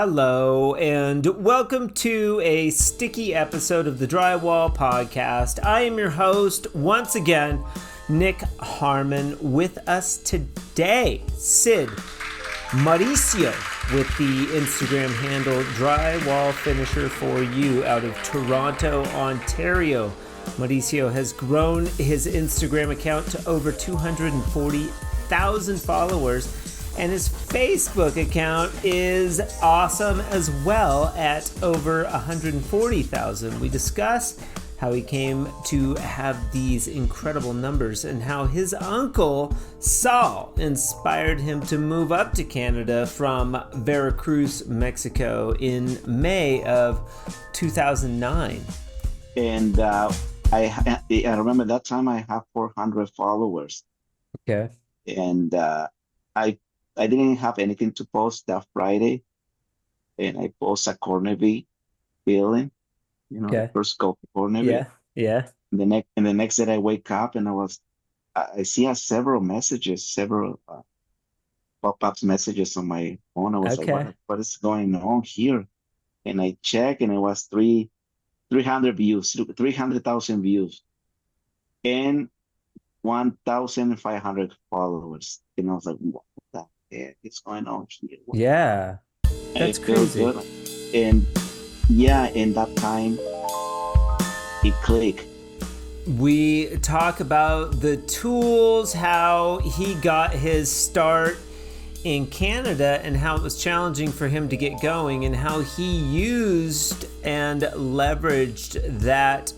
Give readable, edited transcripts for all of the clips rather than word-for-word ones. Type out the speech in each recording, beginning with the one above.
Hello, and welcome to a sticky episode of the Drywall Podcast. I am your host, once again, Nick Harmon. With us today, Cid Mauricio, with the Instagram handle Drywall Finisher for You out of Toronto, Ontario. Mauricio has grown his Instagram account to over 240,000 followers. And his Facebook account is awesome as well at over 140,000. We discuss how he came to have these incredible numbers and how his uncle Saul inspired him to move up to Canada from Veracruz, Mexico in May of 2009. And I remember that time I have 400 followers. Okay. And I didn't have anything to post that Friday, and I post a corner V feeling, Okay. the first corner V. Yeah. And the next day I wake up and I see several pop-ups messages on my phone. I was Okay. like, what is going on here? And I check, and it was 300 views, 300,000 views, and 1,500 followers. And I was like, what the heck is going on here? Yeah. That's crazy. Good. And yeah, in that time, it clicked. We talk about the tools, how he got his start in Canada and how it was challenging for him to get going, and how he used and leveraged that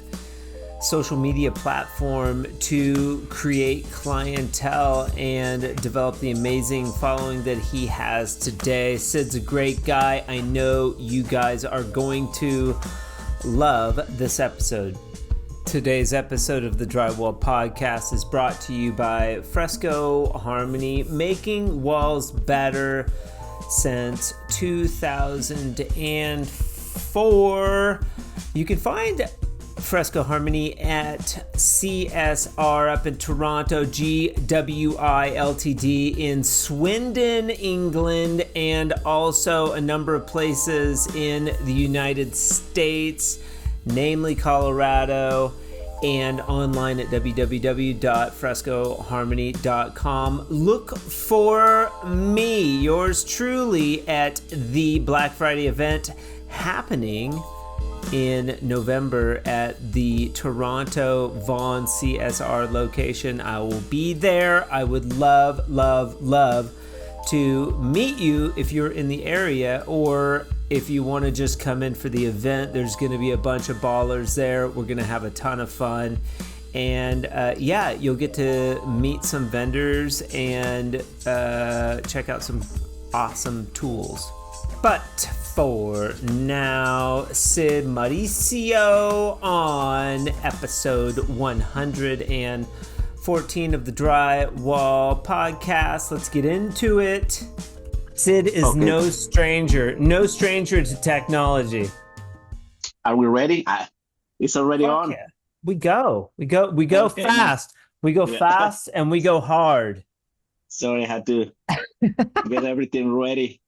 social media platform to create clientele and develop the amazing following that he has today. Cid's a great guy. I know you guys are going to love this episode. Today's episode of the Drywall Podcast is brought to you by Fresco Harmony, making walls better since 2004. You can find Fresco Harmony at CSR up in Toronto, GWI Ltd in Swindon, England, and also a number of places in the United States, namely Colorado, and online at www.frescoharmony.com. Look for me, yours truly, at the Black Friday event happening in November at the Toronto Vaughan CSR location. I will be there. I would love to meet you if you're in the area, or if you want to just come in for the event. There's going to be a bunch of ballers there. We're going to have a ton of fun. And you'll get to meet some vendors and check out some awesome tools. But for now, Cid Mauricio on episode 114 of the Drywall Podcast. Let's get into it. Cid is no stranger to technology. Are we ready? It's already on. Yeah. We go okay, fast. We go fast and we go hard. Sorry, I had to get everything ready.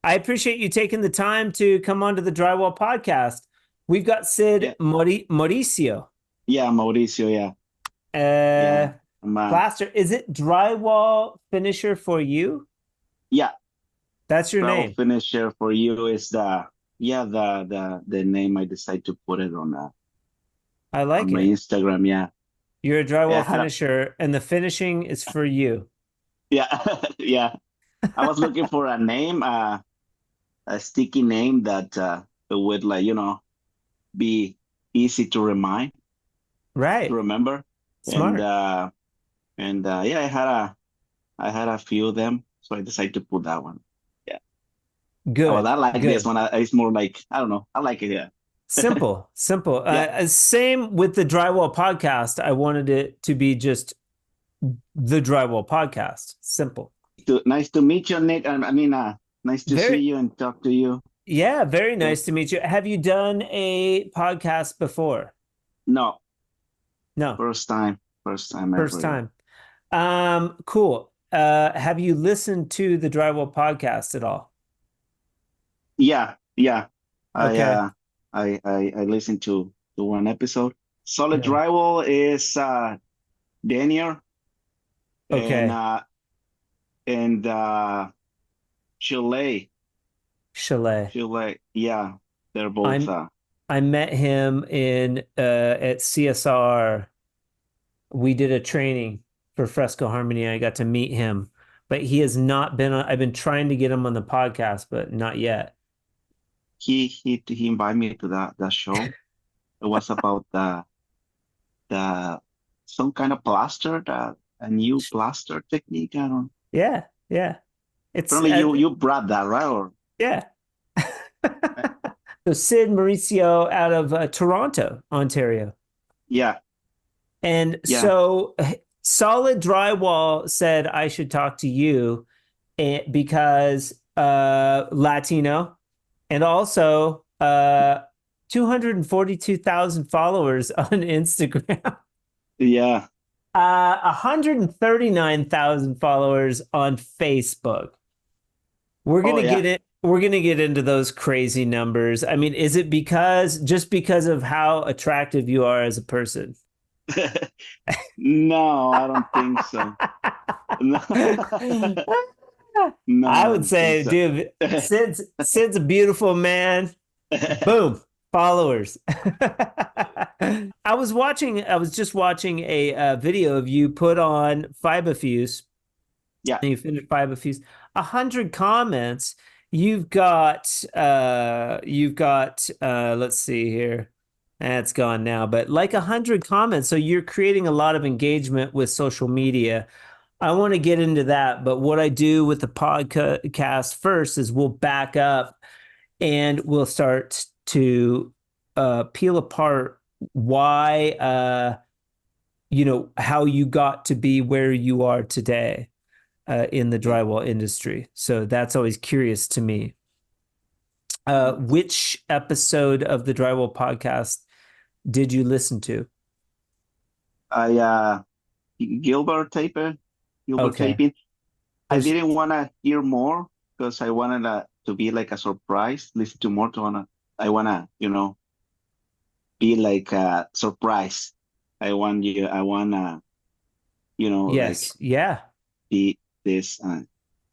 I appreciate you taking the time to come onto the Drywall Podcast. We've got Cid Mauricio. Yeah, Mauricio, Plaster. Is it Drywall Finisher for You? Yeah. That's your name. Finisher for You is the name I decided to put it on I like on it. My Instagram, yeah. You're a drywall finisher, and the finishing is for you. Yeah, yeah. I was looking for a name, a sticky name that would be easy to remind, right? To remember. Smart. And I had a few of them, so I decided to put that one. Yeah. Good. I like this one. It's more like, I don't know. I like it. Yeah. Simple. Yeah. Same with the Drywall Podcast. I wanted it to be just the Drywall Podcast. Simple. Nice to meet you, Nick. Nice to see you and talk to you. Yeah, very nice to meet you. Have you done a podcast before? No. First time. Cool. Have you listened to the Drywall Podcast at all? yeah. I Okay. uh I listened to one episode. Solid Yeah. Drywall is Daniel and Okay. uh and Chile. Chalet. Chile. Yeah, they're both I'm I met him in at CSR. We did a training for Fresco Harmony. I got to meet him, but he has not been on. I've been trying to get him on the podcast, but not yet. he invited me to that show. It was about the some kind of plaster, a new plaster technique. I don't. Yeah, yeah. It's Apparently, you brought that, right? Or yeah. So Cid Mauricio out of Toronto, Ontario. yeah, And yeah, so Solid Drywall said I should talk to you because Latino and also 242,000 followers on Instagram. yeah. 139,000 followers on Facebook. We're Oh gonna get yeah. it. We're gonna get into those crazy numbers. I mean, is it because of how attractive you are as a person? No, I don't think so. No, no, I I would don't think say, so. dude, Sid's a beautiful man. Boom, followers. I was just watching a video of you put on Fibofuse, Yeah, and you finished Fibofuse. 100 comments. Let's see here. That's gone now, but like 100 comments. So you're creating a lot of engagement with social media. I want to get into that, but what I do with the podcast first is we'll back up and we'll start to peel apart why, how you got to be where you are today in the yeah. drywall industry. So that's always curious to me. Mhm. Which episode of the Drywall podcast did you listen to? I Gilbert taping, Gilbert Okay. taping. I There's didn't want to hear more because I wanted to be like a surprise. Listen to more to wanna. I wanna, be like a surprise. I want you. I wanna, like yes. Yeah. be this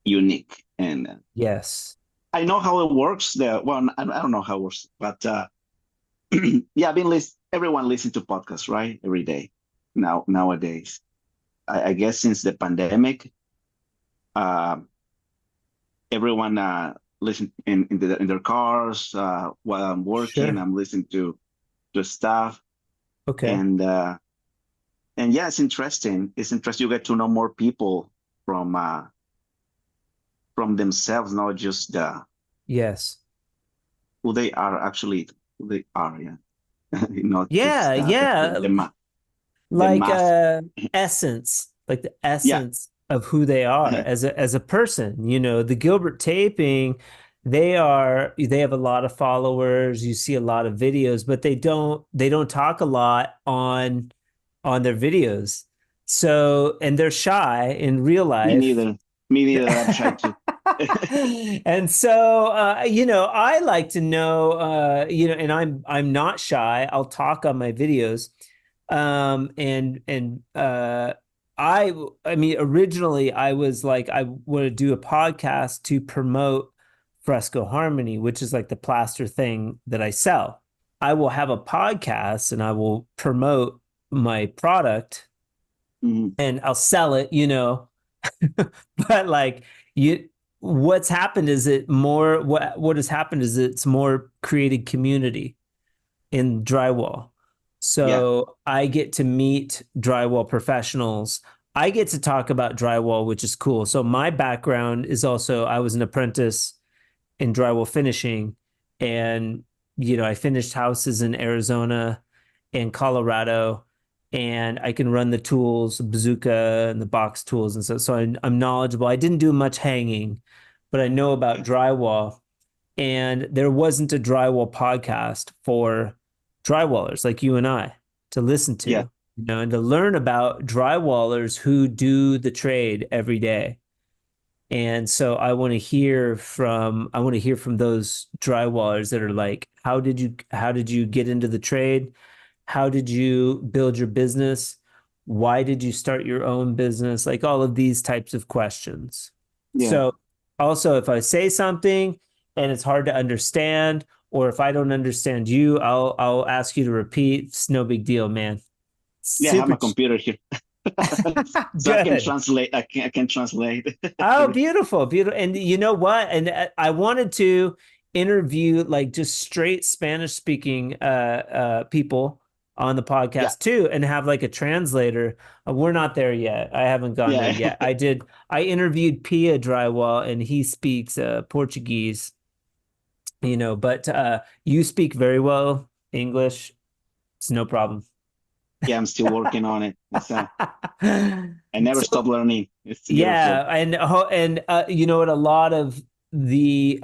unique. And Yes. I know how it works. Well, I don't know how it works, but yeah, I've been everyone listens to podcasts, right? Every day nowadays. I guess since the pandemic, uh, everyone listen in their cars while I'm working. Sure. I'm listening to stuff, Okay. and yeah, it's interesting. It's interesting. You get to know more people from themselves, not just Yes. who they are actually who they are. Yeah, not Yeah. just Yeah. the Like mask. essence, like the Yeah, essence of who they are as a person. The Gilbert taping, they have a lot of followers. You see a lot of videos, but they don't talk a lot on their videos. So, and they're shy in real me life. neither. Me neither. I'm shy too. And so I like to know and I'm not shy. I'll talk on my videos. And I mean originally I was like I want to do a podcast to promote Fresco Harmony, which is like the plaster thing that I sell. I will have a podcast and I will promote my product Mhm. and I'll sell it, but like you what's happened is it more what has happened is it's more created community in drywall. Yeah, So I get to meet drywall professionals. I get to talk about drywall, which is cool. So my background is also I was an apprentice in drywall finishing, and I finished houses in Arizona and Colorado, and I can run the tools, bazooka and the box tools and so I'm knowledgeable. I didn't do much hanging, but I know about yeah, drywall. And there wasn't a drywall podcast for drywallers like you and I to listen to, yeah. and to learn about drywallers who do the trade every day. And so I want to hear from those drywallers that are like, how did you get into the trade? How did you build your business? Why did you start your own business? Like all of these types of questions. Yeah. So also if I say something and it's hard to understand, or if I don't understand you, I'll ask you to repeat. It's no big deal, man. Yeah, I have Super my computer here. So I can good. translate. I can translate. Oh, beautiful, beautiful. And you know what? And I wanted to interview like just straight Spanish speaking people on the Yeah. podcast too, and have like a translator. We're not there yet. I haven't gone there Yeah. yet. I interviewed Pia Drywall, and he speaks Portuguese, but you speak very well English. It's no problem. Yeah, I'm still working on it. I never So stop learning. It's yeah, beautiful. and you know what? A lot of the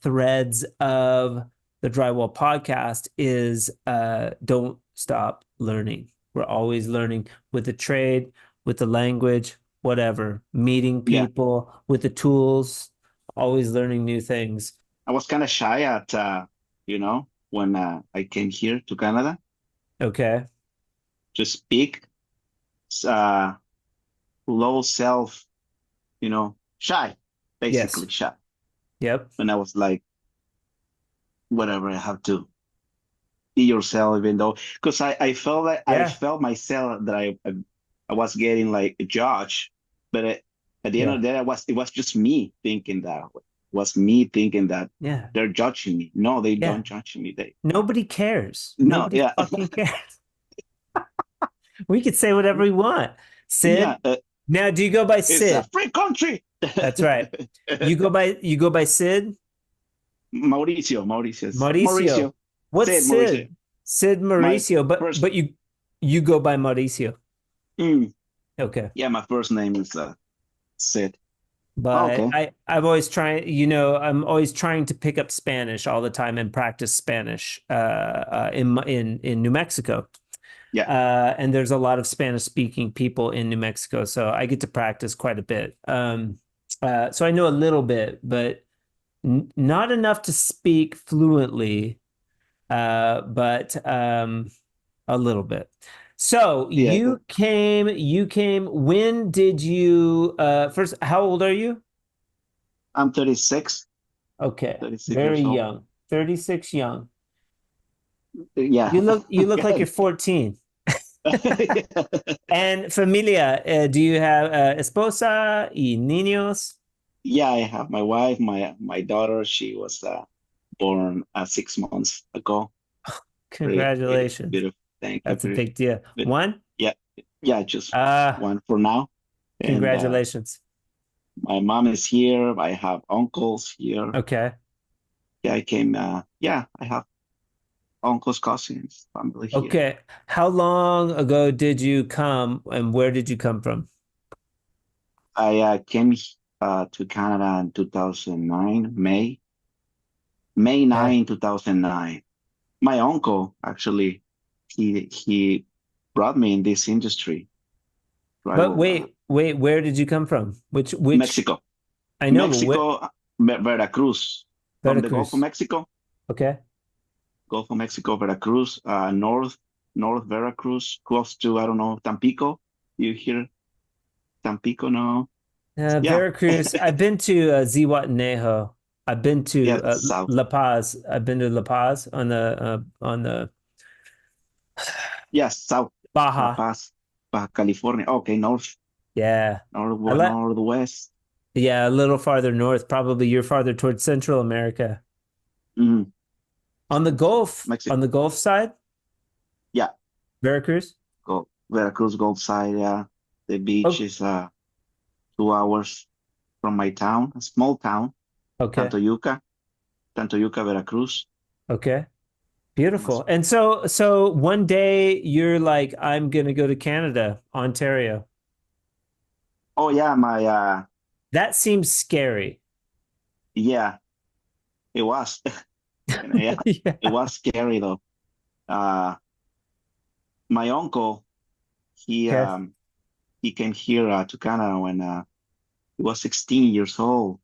threads of the Drywall podcast is don't stop learning. We're always learning with the trade, with the language, whatever, meeting Yeah. people, with the tools, always learning new things. I was kind of shy at, when I came here to Canada Okay. to speak, uh, low self, shy, Yes. basically shy. Yep. And I was like, whatever, I have to be yourself, even though, because I felt that I Yeah. felt myself that I was getting like a judge, but at the end Yeah. of the day, it was just me thinking that. It was me thinking that Yeah. they're judging me. No, they Yeah. don't judge me. They Nobody cares. no, Nobody yeah, fucking cares. We could say whatever we want. yeah. Sid. Now, do you go by It's a Sid? free country. That's right. You go by Sid? Mauricio. Mauricio. What's Say it, Mauricio. Sid? Sid My Mauricio, first, but you go by Mauricio. mm, Okay. yeah, my first name is Sid. But Okay, I'm always trying to pick up Spanish all the time and practice Spanish in New Mexico. yeah, And there's a lot of Spanish speaking people in New Mexico, so I get to practice quite a bit. So I know a little bit, but not enough to speak fluently, but a little bit. So yeah. when did you first, how old are you? I'm 36, Okay, 36 very years old. young, 36 young. Yeah. You look like you're 14. And familia, do you have esposa y niños? Yeah, I have my wife, my daughter. She was born 6 months ago. Pretty, pretty Congratulations. beautiful. Thank you. That's a Pretty big deal. beautiful. One? Yeah, yeah, just Uh, one for now. And Congratulations. my mom is here. I have uncles here. Okay. Yeah, I came. Yeah, I have uncles, cousins, family here. Okay. How long ago did you come and where did you come from? I came to Canada in 2009, May Okay. 9, 2009. My uncle actually, he brought me in this industry. But Drywall, wait, where did you come from? Which Mexico, I know, but what Mexico, Veracruz, from the Gulf of Veracruz. Mexico, Okay. Veracruz, North Veracruz, close to, I don't know, Tampico. You hear Tampico? No. Yeah. Veracruz. I've been to Zihuatanejo. I've been to Yeah, south. La Paz. I've been to La Paz on the Yeah, south. La Baja. Paz, Baja California. Okay, Yeah. I let northwest. Yeah, a little farther north. Probably you're farther towards Central America. Mm, On Mexico. the Gulf side, Yeah, Veracruz. Veracruz, Gulf side. Yeah, the beach Oh, is 2 hours from my town, a small town, okay. Tantoyuca, Veracruz. Okay. Was Beautiful. And so one day you're like, I'm gonna go to Canada, Ontario. Oh yeah, my That seems scary. yeah, it was. Yeah, it Yeah. was scary though. Uh, my uncle, he Okay. um he came here to Canada when he was 16 years old,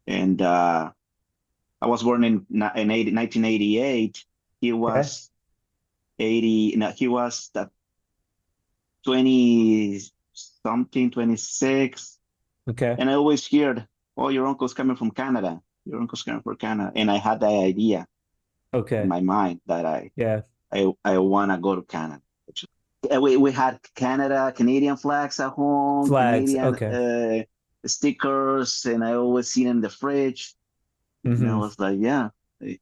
and I was born in 1988. He Okay. was 80. No, he was that 20 something, 26. Okay. And I always heard, "Oh, your uncle's coming from Canada. Your uncle's coming from Canada." And I had that idea in Okay. my mind that Yeah. I want to go to Canada. We had Canadian flags at home, Flags. Canadian Okay. stickers, and I always see them in the fridge. And I Hmm. was like, yeah, I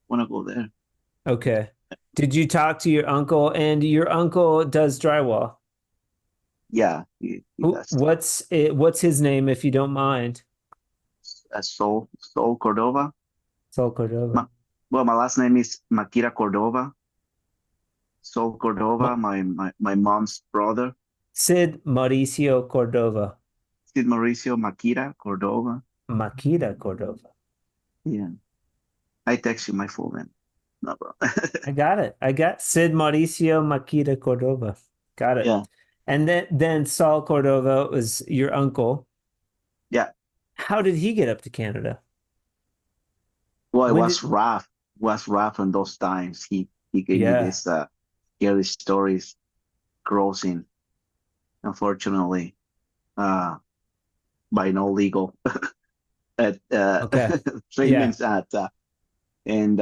want to go there. Okay. Did you talk to your uncle? And your uncle does drywall. Yeah, he does. What's his name, if you don't mind? Sol Cordova. Sol Cordova. My, well, my last name is Makira Cordova. Sol Ma Cordova, my mom's brother. Cid Mauricio Cordova. Cid Mauricio Makira Cordova. Makita Cordova. Yeah, I text you my full name. No, bro. I got it. I got Cid Mauricio Makita Cordova. Got it. Yeah, And then Saul Cordova was your uncle. yeah. How did he get up to Canada? Well, it When was did, rough. It was rough in those times. He gave me yeah. this scary stories crossing, unfortunately, uh, by no legal at Okay. Yeah. treatments at and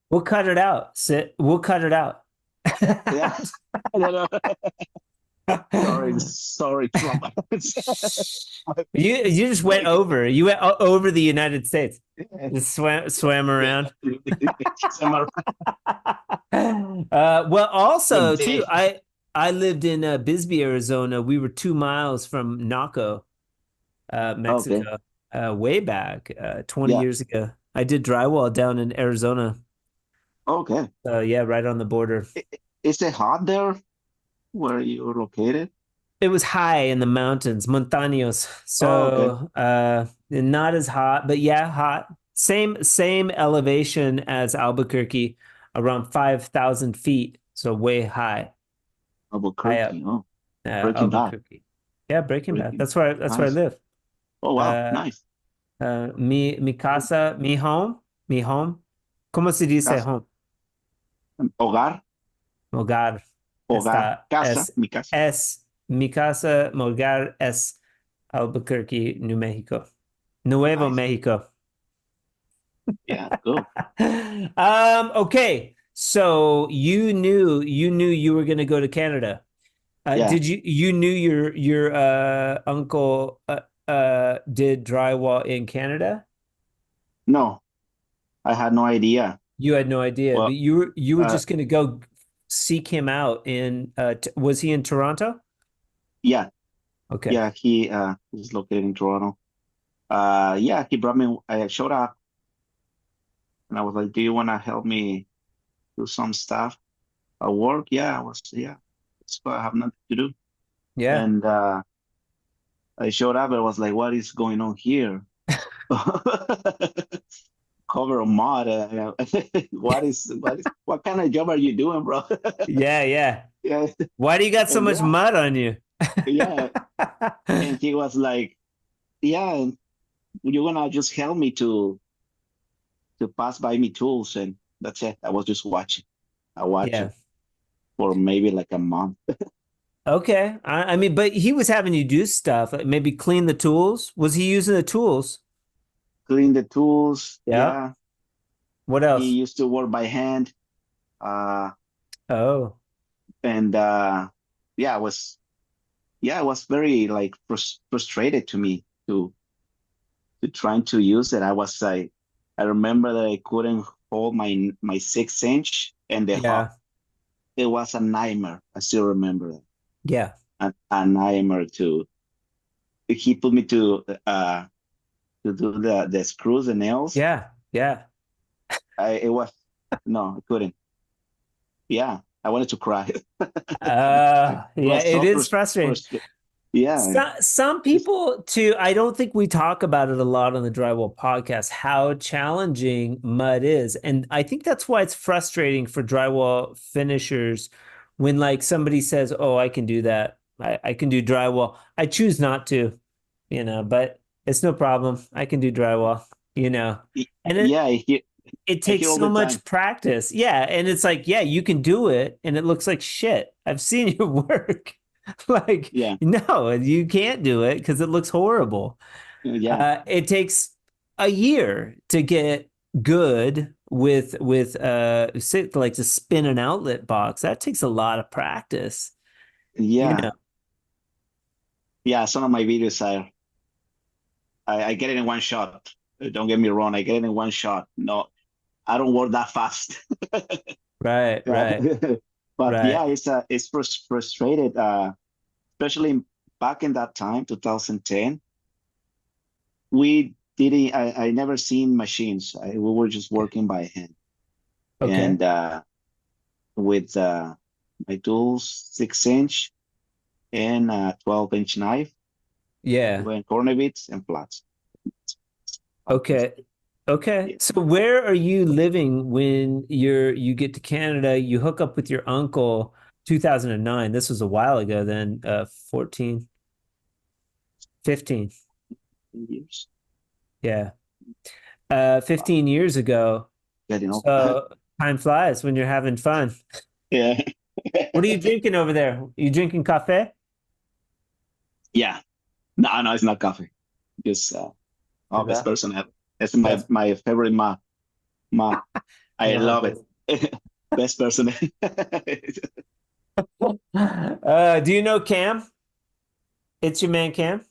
We'll cut it out. Sit. We'll cut it out. yeah. I don't know. Sorry, Trump. You just went over. You went over the United States. Just swam around. Well, also too, I lived in Bisbee, Arizona. We were 2 miles from Naco, Okay, Mexico, way back 20 yeah, years ago. I did drywall down in Arizona. okay. Yeah, right on the border. Is it hot there where you're located? It was high in the mountains, montaños. Oh, okay. So not as hot, but yeah, hot. Same elevation as Albuquerque, around 5,000 feet. So way high up, Albuquerque. Oh, Breaking Bad. Albuquerque. Yeah, Breaking Bad. Breaking. That's where I Nice. live. Oh, wow. Uh, Nice. mi casa, mi home. ¿Cómo se dice Casa, home? hogar, Hogar. hogar, Está, casa, mi casa. mi casa, mi hogar es Albuquerque, New Mexico. Nuevo Nice. Mexico. Yeah, cool. Okay. So you knew you were going to go to Canada. Yeah. Did you knew your uncle did drywall in Canada? No, I had no idea. You had no idea, but Well, you were uh, just going to go seek him out in was he in Toronto? yeah, Okay. yeah, he's located in Toronto. Yeah, he brought me, I showed up and I was like, "Do you want to help me do some stuff at work?" Yeah. So I have nothing to do. Yeah. And I showed up and I was like, "What is going on here?" Cover of mud. What kind of job are you doing, bro? Yeah, yeah. Yeah, Why do you got so and much yeah, mud on you? yeah. And he was like, "Yeah, you're gonna just help me to pass by me tools," and that's it. I was just watching. I watched Yeah. it for maybe like a month. Okay. I mean, but he was having you do stuff, like maybe clean the tools. Was he using the tools? Clean the tools. Yeah. Yeah, What he else? used to work by hand. Uh, Oh, and it was very like frustrated to me to trying to use it. I remember that I couldn't hold my 6 inch and the hop. yeah. It was a nightmare. I still remember that. Yeah. A nightmare to he put me to do the screws and nails. Yeah. Yeah. It was no, I couldn't. Yeah, I wanted to cry. It Yeah, was it so is frustrating. frustrating. Yeah, Some it's people too, I don't think we talk about it a lot on the Drywall podcast, how challenging mud is. And I think that's why it's frustrating for drywall finishers when like somebody says, "Oh, I can do that. I can do drywall." I choose not to. but it's no problem. I can do drywall, you know. And Yeah, it I hear takes all so the much time. practice. Yeah, and it's like, yeah, you can do it and it looks like shit. I've seen your work. Like, Yeah, no, you can't do it because it looks horrible. yeah, It takes a year to get good like to spin an outlet box. That takes a lot of practice, you yeah, know. yeah. Some of my videos I get it in one shot. Don't get me wrong, I get it in one shot. No, I don't work that fast. Right, Yeah. right, But right. yeah, it's frustrated, especially back in that time, 2010. We didn't. I never seen machines. We were just working by hand, Okay. and with my tools, 6 inch and 12-inch knife, Yeah. doing corner bits and flats. Okay. Okay. Yeah, So where are you living when you get to Canada? You hook up with your uncle 2009. This was a while ago then, 14, 15. years. Yeah. Wow, 15 years ago. getting old. So time flies when you're having fun. Yeah. What are you drinking over there? You drinking cafe? Yeah. No, no, it's not coffee. Just oh, best Okay. person ever. It's my That's my favorite ma. I you know how love it it. Best person. is. Do you know Cam? It's your man Cam?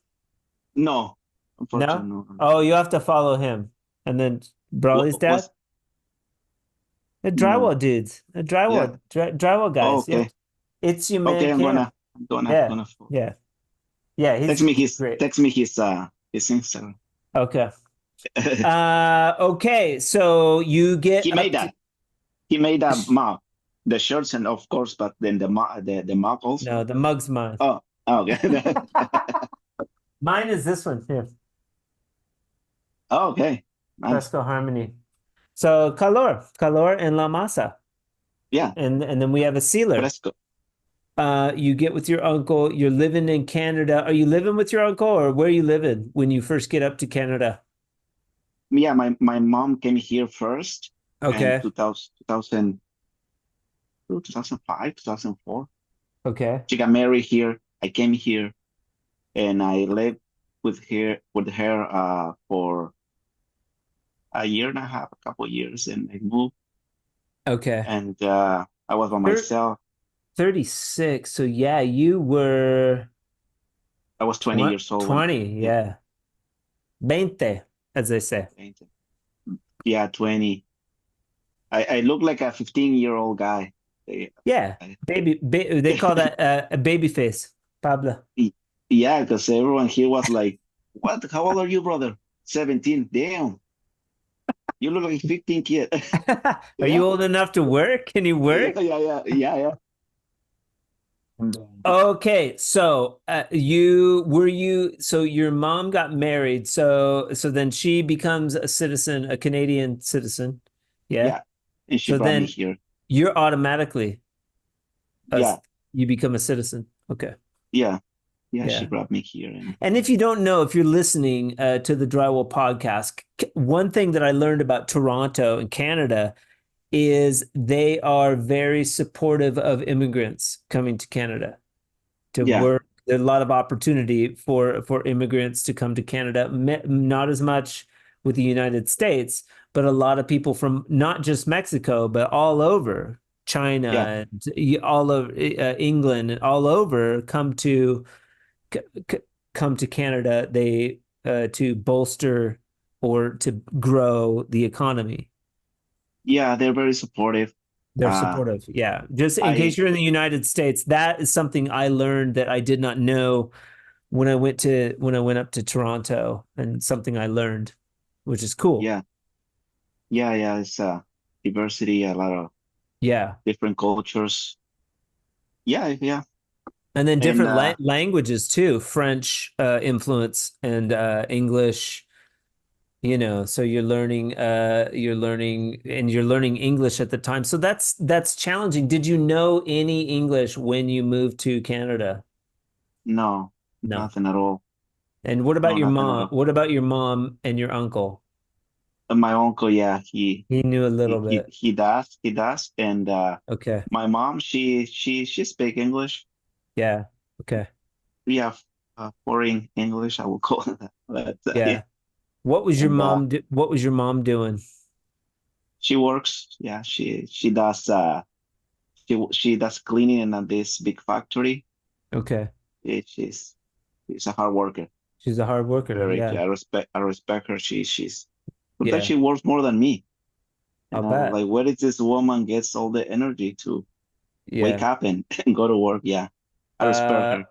No, No? unfortunately, no. Oh, you have to follow him. And then Brawley's What dad? was The no? drywall dudes, the Yeah. drywall Oh, guys. okay. It's your man Okay, Cam. Yeah, gonna yeah, yeah. text He's me his great. text me his Instagram. Okay. Okay. So you get He up made to that. He made that mug, the shirts, and of course, but then the mug no, also. the mug's mine. Oh, okay. Mine is this one here, Oh, okay, nice. Fresco Harmony. So calor and la masa, Yeah, and then we have a sealer. fresco. You get with your uncle. You're living in Canada. Are you living with your uncle, or where are you living when you first get up to Canada? Yeah, my mom came here first in Okay. 2005, 2004. Okay. She got married here. I came here and I lived with her for a year and a half, a couple of years, and I moved Okay. and I was by Thir myself. 36. So yeah, you were I was 20 years old when 20. yeah, Yeah. 20, as they say. yeah, 20. I look like a 15-year-old guy. They- Yeah. I- They call that a baby face. Pablo. Yeah, because everyone here was like, "What? How old are you, brother?" 17. Damn, you look like a 15 kid. Are you Yeah, old enough to work? Can you yeah, work? yeah, yeah, yeah, yeah. Okay, so so your mom got married, so then she becomes a citizen, a Canadian citizen. Yeah. Yeah. And she So brought me then here. you're automatically a, Yeah, you become a citizen. Okay. yeah, yeah. She Yeah. brought me here, and And if you don't know, if you're listening to the Drywall podcast, one thing that I learned about Toronto and Canada is they are very supportive of immigrants coming to Canada to yeah, work. There's a lot of opportunity for immigrants to come to Canada. Not as much with the United States, but a lot of people from not just Mexico, but all over yeah, China and all over England and all over c- c- come to Canada. They to bolster or to grow the economy. yeah. They're very supportive. They're Uh, supportive. Yeah. Just in case I you're in the United States, that is something I learned that I did not know when I went up to Toronto, and something I learned, which is cool. yeah, yeah, yeah. It's diversity, a lot of Yeah. different cultures. Yeah, yeah, And then and different languages too, French influence and English, so you're learning English at the time. So that's challenging. Did you know any English when you moved to Canada? no, No. nothing at all. And what about No, your nothing at mom? all. What about your mom and your uncle? And my uncle, yeah, He knew a little he he bit. he does, he does. And Okay. my mom, she speak English. Yeah. Okay. We have foreign English, I will call it that. But yeah, Yeah. What was your and mom what was your mom doing? she works. Yeah, she does. She does cleaning in this big factory. Okay. She's a hard worker. She's a hard worker. Very. Yeah. Yeah, I respect her. She's sometimes Yeah. she works more than me. I'll And I was bet. like, where did this woman gets all the energy to wake Yeah. up and, and go to work? Yeah, I respect Uh her.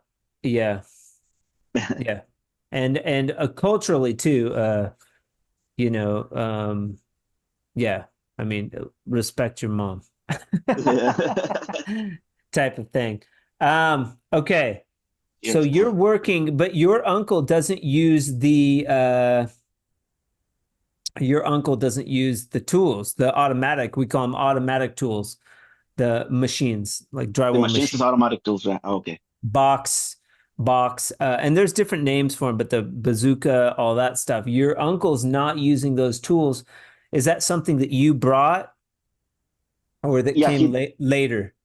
yeah. Yeah. And culturally too, you know, yeah. I mean, respect your mom. Type of thing. Okay. So Yes. you're working, but your uncle doesn't use the tools, the automatic, we call them automatic tools, the machines, like The drywall machines is machine, automatic tools, right? Okay. box, and there's different names for them, but the bazooka, all that stuff. Your uncle's not using those tools. Is that something that you brought or that Yeah, came later?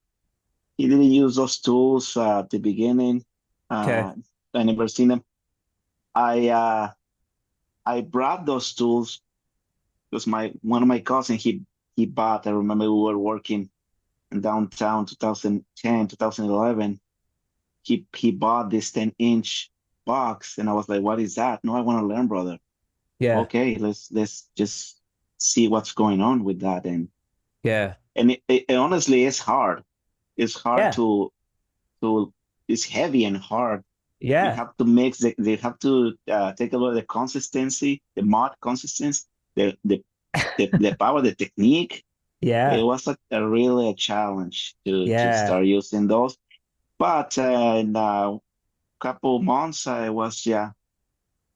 he didn't use those tools at the beginning. Okay. Uh, I never seen them. I uh, I brought those tools because my one of my cousins he bought. I remember we were working in downtown 2010, 2011. He bought this 10-inch box, and I was like, "What is that?" No, I want to learn, brother. Yeah. Okay, let's just see what's going on with that. Yeah. And it honestly is hard. It's hard Yeah. to it's heavy and hard. You Yeah. have to mix they have to take a look at the consistency, the mud consistency, the power, the technique. It Yeah. was really a challenge to Yeah. start using those. But in a couple months, it Did was a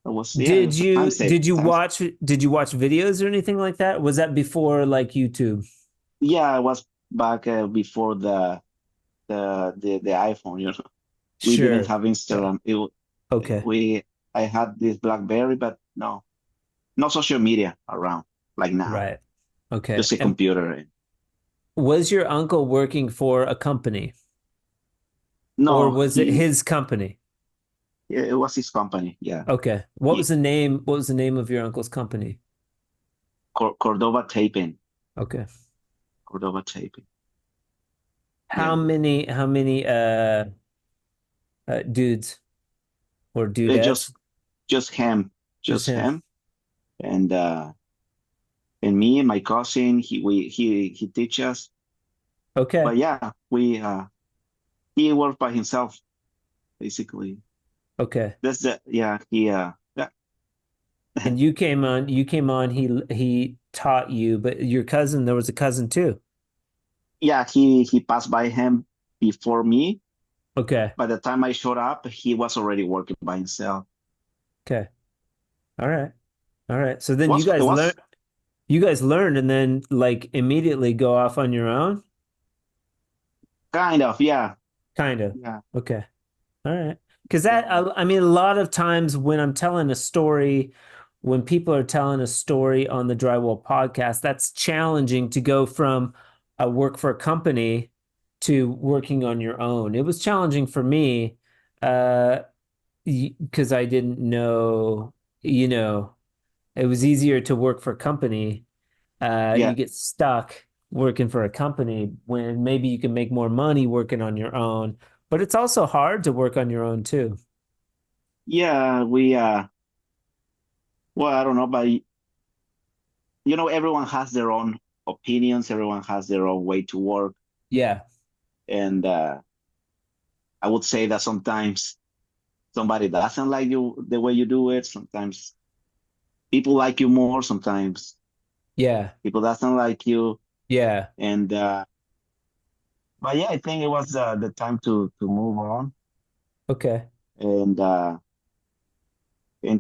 time you save. did you Time, watch did you watch videos or anything like that? Was that before like YouTube? yeah, I was back before the iPhone. We didn't Sure. have Yeah. Instagram. Okay. We I had this BlackBerry, but no social media around like now. Right. Okay. Just a And computer. was your uncle working for a company or No, was it his company? it was his company. Yeah, Okay. he, What was the name of your uncle's company? Cordova Taping. Okay. Cordova Taping. How Yeah, many dudes or it dudettes? just him, Just just him. him, and me and my cousin. He teach us. Okay. But yeah, we he worked by himself basically. Okay. That's the yeah he yeah And you came on, he taught you, but your cousin, there was a cousin too. yeah he passed by him before me. Okay. By the time I showed up, he was already working by himself. Okay. All right. All right. So then It was you guys learned and then like immediately go off on your own? kind of yeah Kind of. yeah Okay. All right. Because yeah. I mean, a lot of times when I'm telling a story, when people are telling a story on the Drywall podcast, that's challenging to go from I work for a company to working on your own. It was challenging for me, because I didn't know, you know, it was easier to work for a company. You Yeah, get stuck working for a company when maybe you can make more money working on your own, but it's also hard to work on your own too. yeah, we well, I don't know, but everyone has their own opinions, everyone has their own way to work, Yeah. and I would say that sometimes somebody doesn't like you the way you do it. Sometimes people like you more, sometimes Yeah. people doesn't like you, Yeah. and but yeah, I think it was the time to move on, Okay. and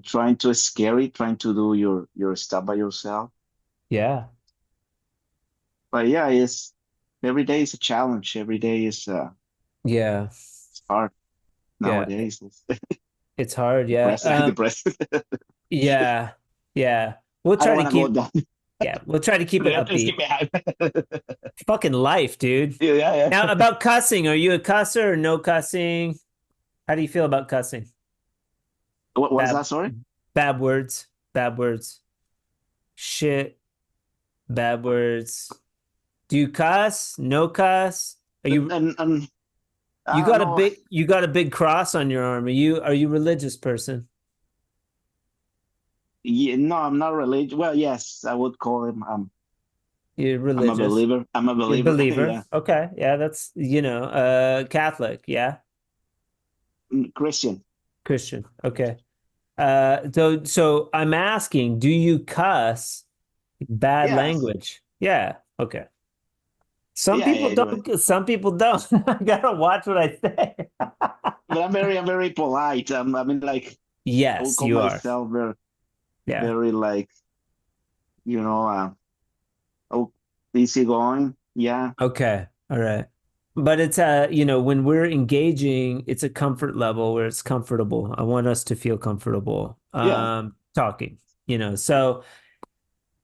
trying to it's scary, trying to do your stuff by yourself. Yeah. But yeah, it's every day is a challenge. Every day is Yeah. it's hard Yeah. nowadays. It's hard, yeah. Depressed, depressed. Yeah, yeah. We'll I don't try to want to go keep, down. yeah, we'll try to keep it Please upbeat. keep me hype. Fucking life, dude. Yeah, Now, yeah. about cussing, are you a cusser or no cussing? How do you feel about cussing? What is Bad, that? Sorry. bad words, bad words, shit, bad words. Do you cuss? No cuss? Are And you I don't got a know. big cross on your arm? Are you a religious person? Yeah, no, I'm not religious. Well, yes, I would call him. You're I'm a religious. believer. I'm a You're a believer. believer. Yeah. Okay. Yeah, that's, Catholic. Yeah. Christian. Christian. Okay. So I'm asking, do you cuss bad Yes. language? Yeah. Okay. Some Yeah, people yeah, right. don't. Some people don't. I gotta watch what I say. But I'm very polite. I mean, like, I would Yes, call you are. myself Yeah. very like, you know, oh, easygoing. Yeah. Okay. All right. But it's when we're engaging, it's a comfort level where it's comfortable. I want us to feel comfortable Yeah. talking. So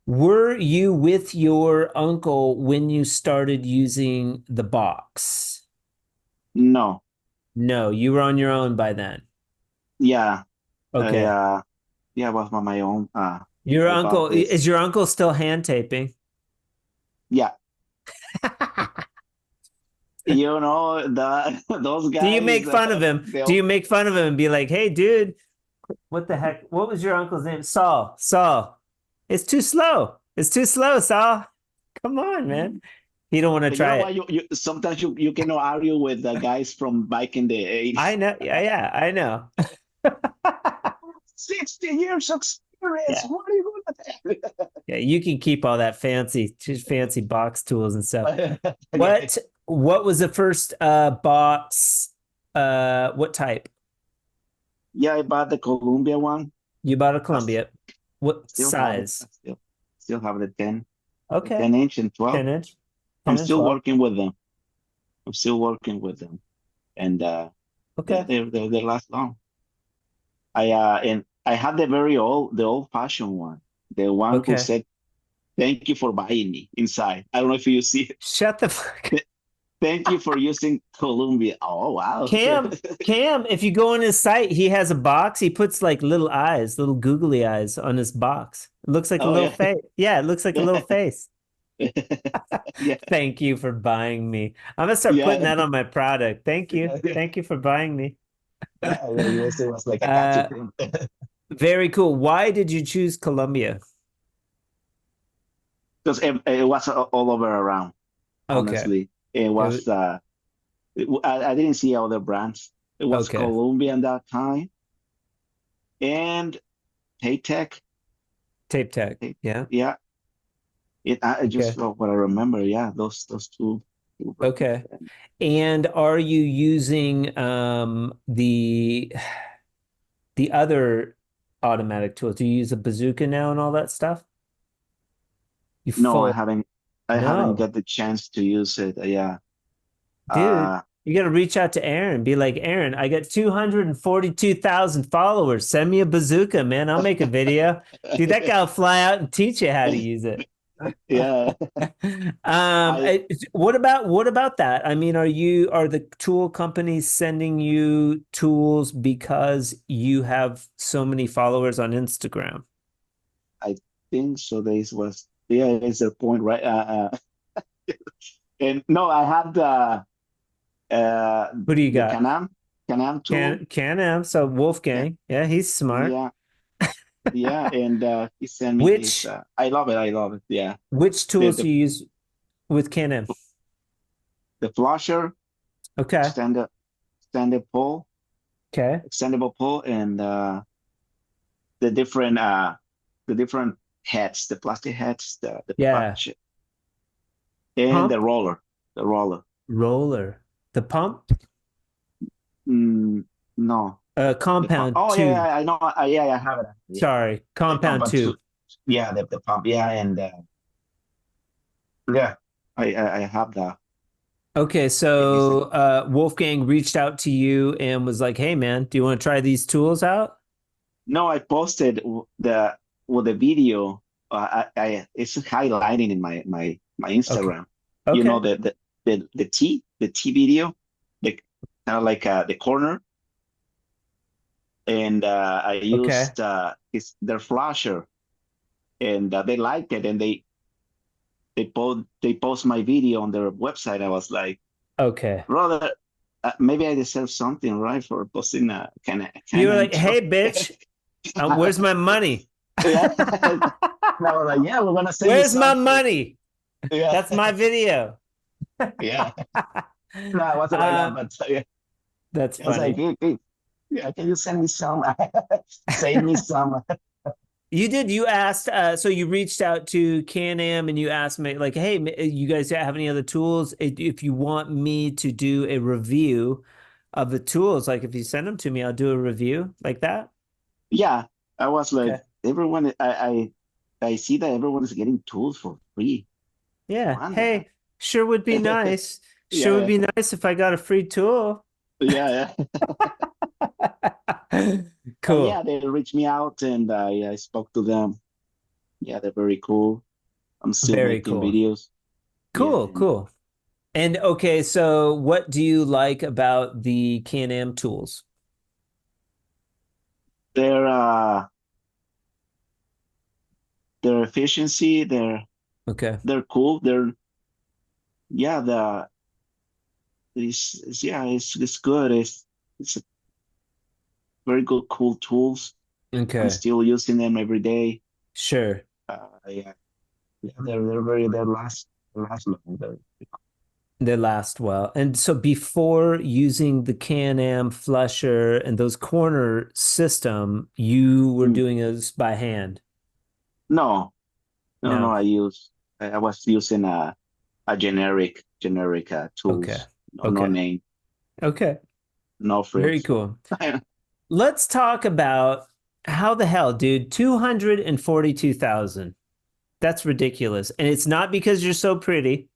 were you with your uncle when you started using the box? No. No, you were on your own by then. Yeah. I Okay. yeah, I was on my own. Your I uncle, bought this. is your uncle still hand taping? Yeah. You know, the those Do you guys, make fun of him? Do they'll you make fun of him and be like, "Hey, dude, what the heck? What was your uncle's name? Saul. Saul. It's too slow. It's too slow, Saul. Come on, man." He don't want to you try know what? it. You sometimes you cannot argue with the guys from back in the I 80s. know. Yeah, yeah, I know. 60 years experience. Yeah. What are you gonna Yeah, you can keep all that fancy box tools and stuff. do? Yeah. What was the first box? What type? Yeah, I bought the Columbia one. You bought a I s- Columbia. What still have it. size? Still have the Okay. 10 inch and 12. 10 inch. I'm 10 and still 12. working with them. I'm still working with them. And Okay. they last long. And I had the old fashioned one, the one who Okay. said, "Thank you for buying me" inside. I don't know if you see it. Shut the fuck. Thank you for using Columbia. Oh wow. Cam, if you go on his site, he has a box. He puts like little eyes, little googly eyes on his box. It looks like a Oh little yeah. face. Yeah, it looks like a little face. Yeah. Thank you for buying me. I'm gonna start putting Yeah. that on my product. Thank you. Yeah. Thank you for buying me. It was like a catchy Uh, thing. very cool. Why did you choose Columbia? Because it was all over around, Okay. honestly. It It was, was I didn't see other brands. It was okay. Columbia at that time and Paytech. Tape tech. Yeah. Yeah. I just Okay. what I remember. Yeah, those two brands. Okay. And are you using the other automatic tools? Do you use a bazooka now and all that stuff? You No, full I haven't No. got the chance to use it. Yeah. Dude, Uh, you got to reach out to Aaron. Be like, Aaron, I got 242,000 followers. Send me a bazooka, man. I'll make a video. Dude, that guy will fly out and teach you how to use it. yeah. I What about that? I mean, are the tool companies sending you tools because you have so many followers on Instagram? I think so. This was yeah, it's the point, right? And no, I had Who do you the got? Can-Am tool. Can-Am. So Yeah, Wolfgang. Yeah, he's smart. yeah, yeah. And he sent me his. Which I love it. I love it. Yeah, which the tools do the you use with Can-Am? the flusher, Okay. extended extended pole, Okay. extendable pole, and the different the different heads, the plastic heads, the Yeah. punch, and Pump, the roller. roller. The pump, Mm, no, the pump. compound Oh yeah, two. yeah, I know. Yeah, I have it. Yeah, Sorry, the pump compound and two. two. Yeah, the pump. Yeah, and yeah, I have that. Okay, And he said, so Wolfgang reached out to you and was like, "Hey, man, do you want to try these tools out?" no, I posted the video. It's highlighting in my Okay. Instagram. You know Okay. the T video, the kind of like the corner, and I Okay. used their flasher, and they liked it, and they post my video on their website. I was like, Okay. brother, maybe I deserve something, right, for posting a You kind were of like, intro. "Hey, bitch, where's my money? Yeah. And I was like, yeah, we're gonna send you Where's my something. money? Yeah, That's my video." yeah. No, it wasn't like that, Um, but yeah, that's I was like, funny. hey, yeah, can you send me some? Save me some. You did. You asked. So you reached out to Can-Am and you asked me, like, "Hey, you guys have any other tools? If you want me to do a review of the tools, like if you send them to me, I'll do a review like that." Yeah, I was like, Okay. everyone. I see that everyone is getting tools for free. Yeah. Want that? Hey, sure would be nice. Sure would Yeah, be nice if I got a free tool. yeah, yeah. And yeah, Cool. they reached me out, and I spoke to them. Yeah, they're very cool. I'm still Very making cool. videos. Yeah, Cool. and Cool. And okay, so what do you like about the Can-Am tools? their their efficiency, Okay. they're cool. They're yeah, it's good. It's a very good, cool tools. I'm Okay. still using them every day. Sure. Yeah, yeah, they last long. They last well. And so before using the Can-Am flusher and those corner system, you were Mm. doing this by hand. No, no, no. No. I was using a generic Okay. tools. No Okay. name, Okay. no Very frills. cool. Let's talk about how the hell, dude, 242,000. That's ridiculous. And it's not because you're so pretty.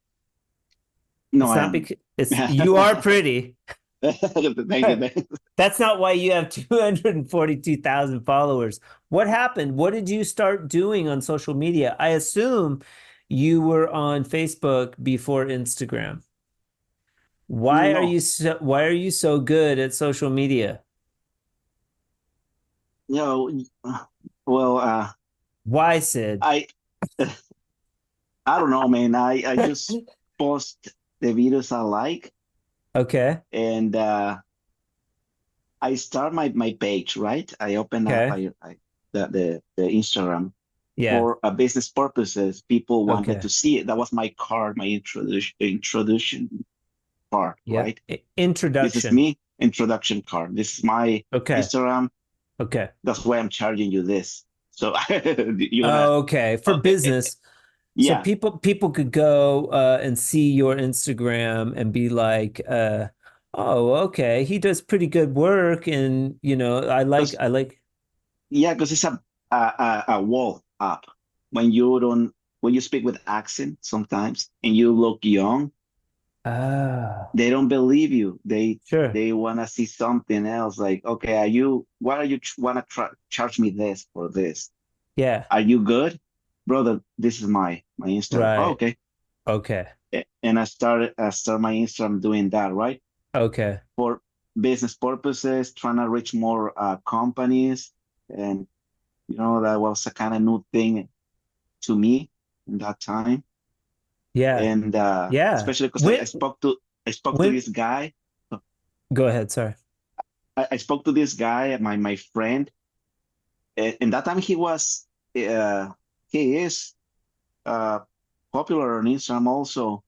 No, It's I not am. because it's you are pretty. Thank you. That's not why you have 242,000 followers. What happened? What did you start doing on social media? I assume you were on Facebook before Instagram. No, Why are you so good at social media? no. Well, Why, Sid? I I don't know, man. I just post the videos I like, Okay. and I start my page, right? I open up Okay. the Instagram Yeah. for business purposes. People wanted Okay. to see it. That was my card, my introduction card, Yep. right? This is Introduction. me, introduction card. This is my Okay. Instagram. Okay. That's why I'm charging you this. So you wanna? Okay. For Uh, business. So yeah, people could go and see your Instagram and be like, oh, okay, he does pretty good work, and because I like. it's a wall up. When you don't when you speak with accent sometimes and you look young, Ah, they don't believe you. They sure, they want to see something else. Like, okay, why are you want to charge me this for this? yeah, Are you good, brother? This is my Instagram. Oh, right, okay. okay, And I start my Instagram doing that, right? okay, For business purposes, trying to reach more companies, and that was a kind of new thing to me in that time. yeah, And yeah. especially because I When spoke to when this guy. go ahead, sorry. I spoke to this guy, my friend, and that time uh, he is uh, popular on Instagram also.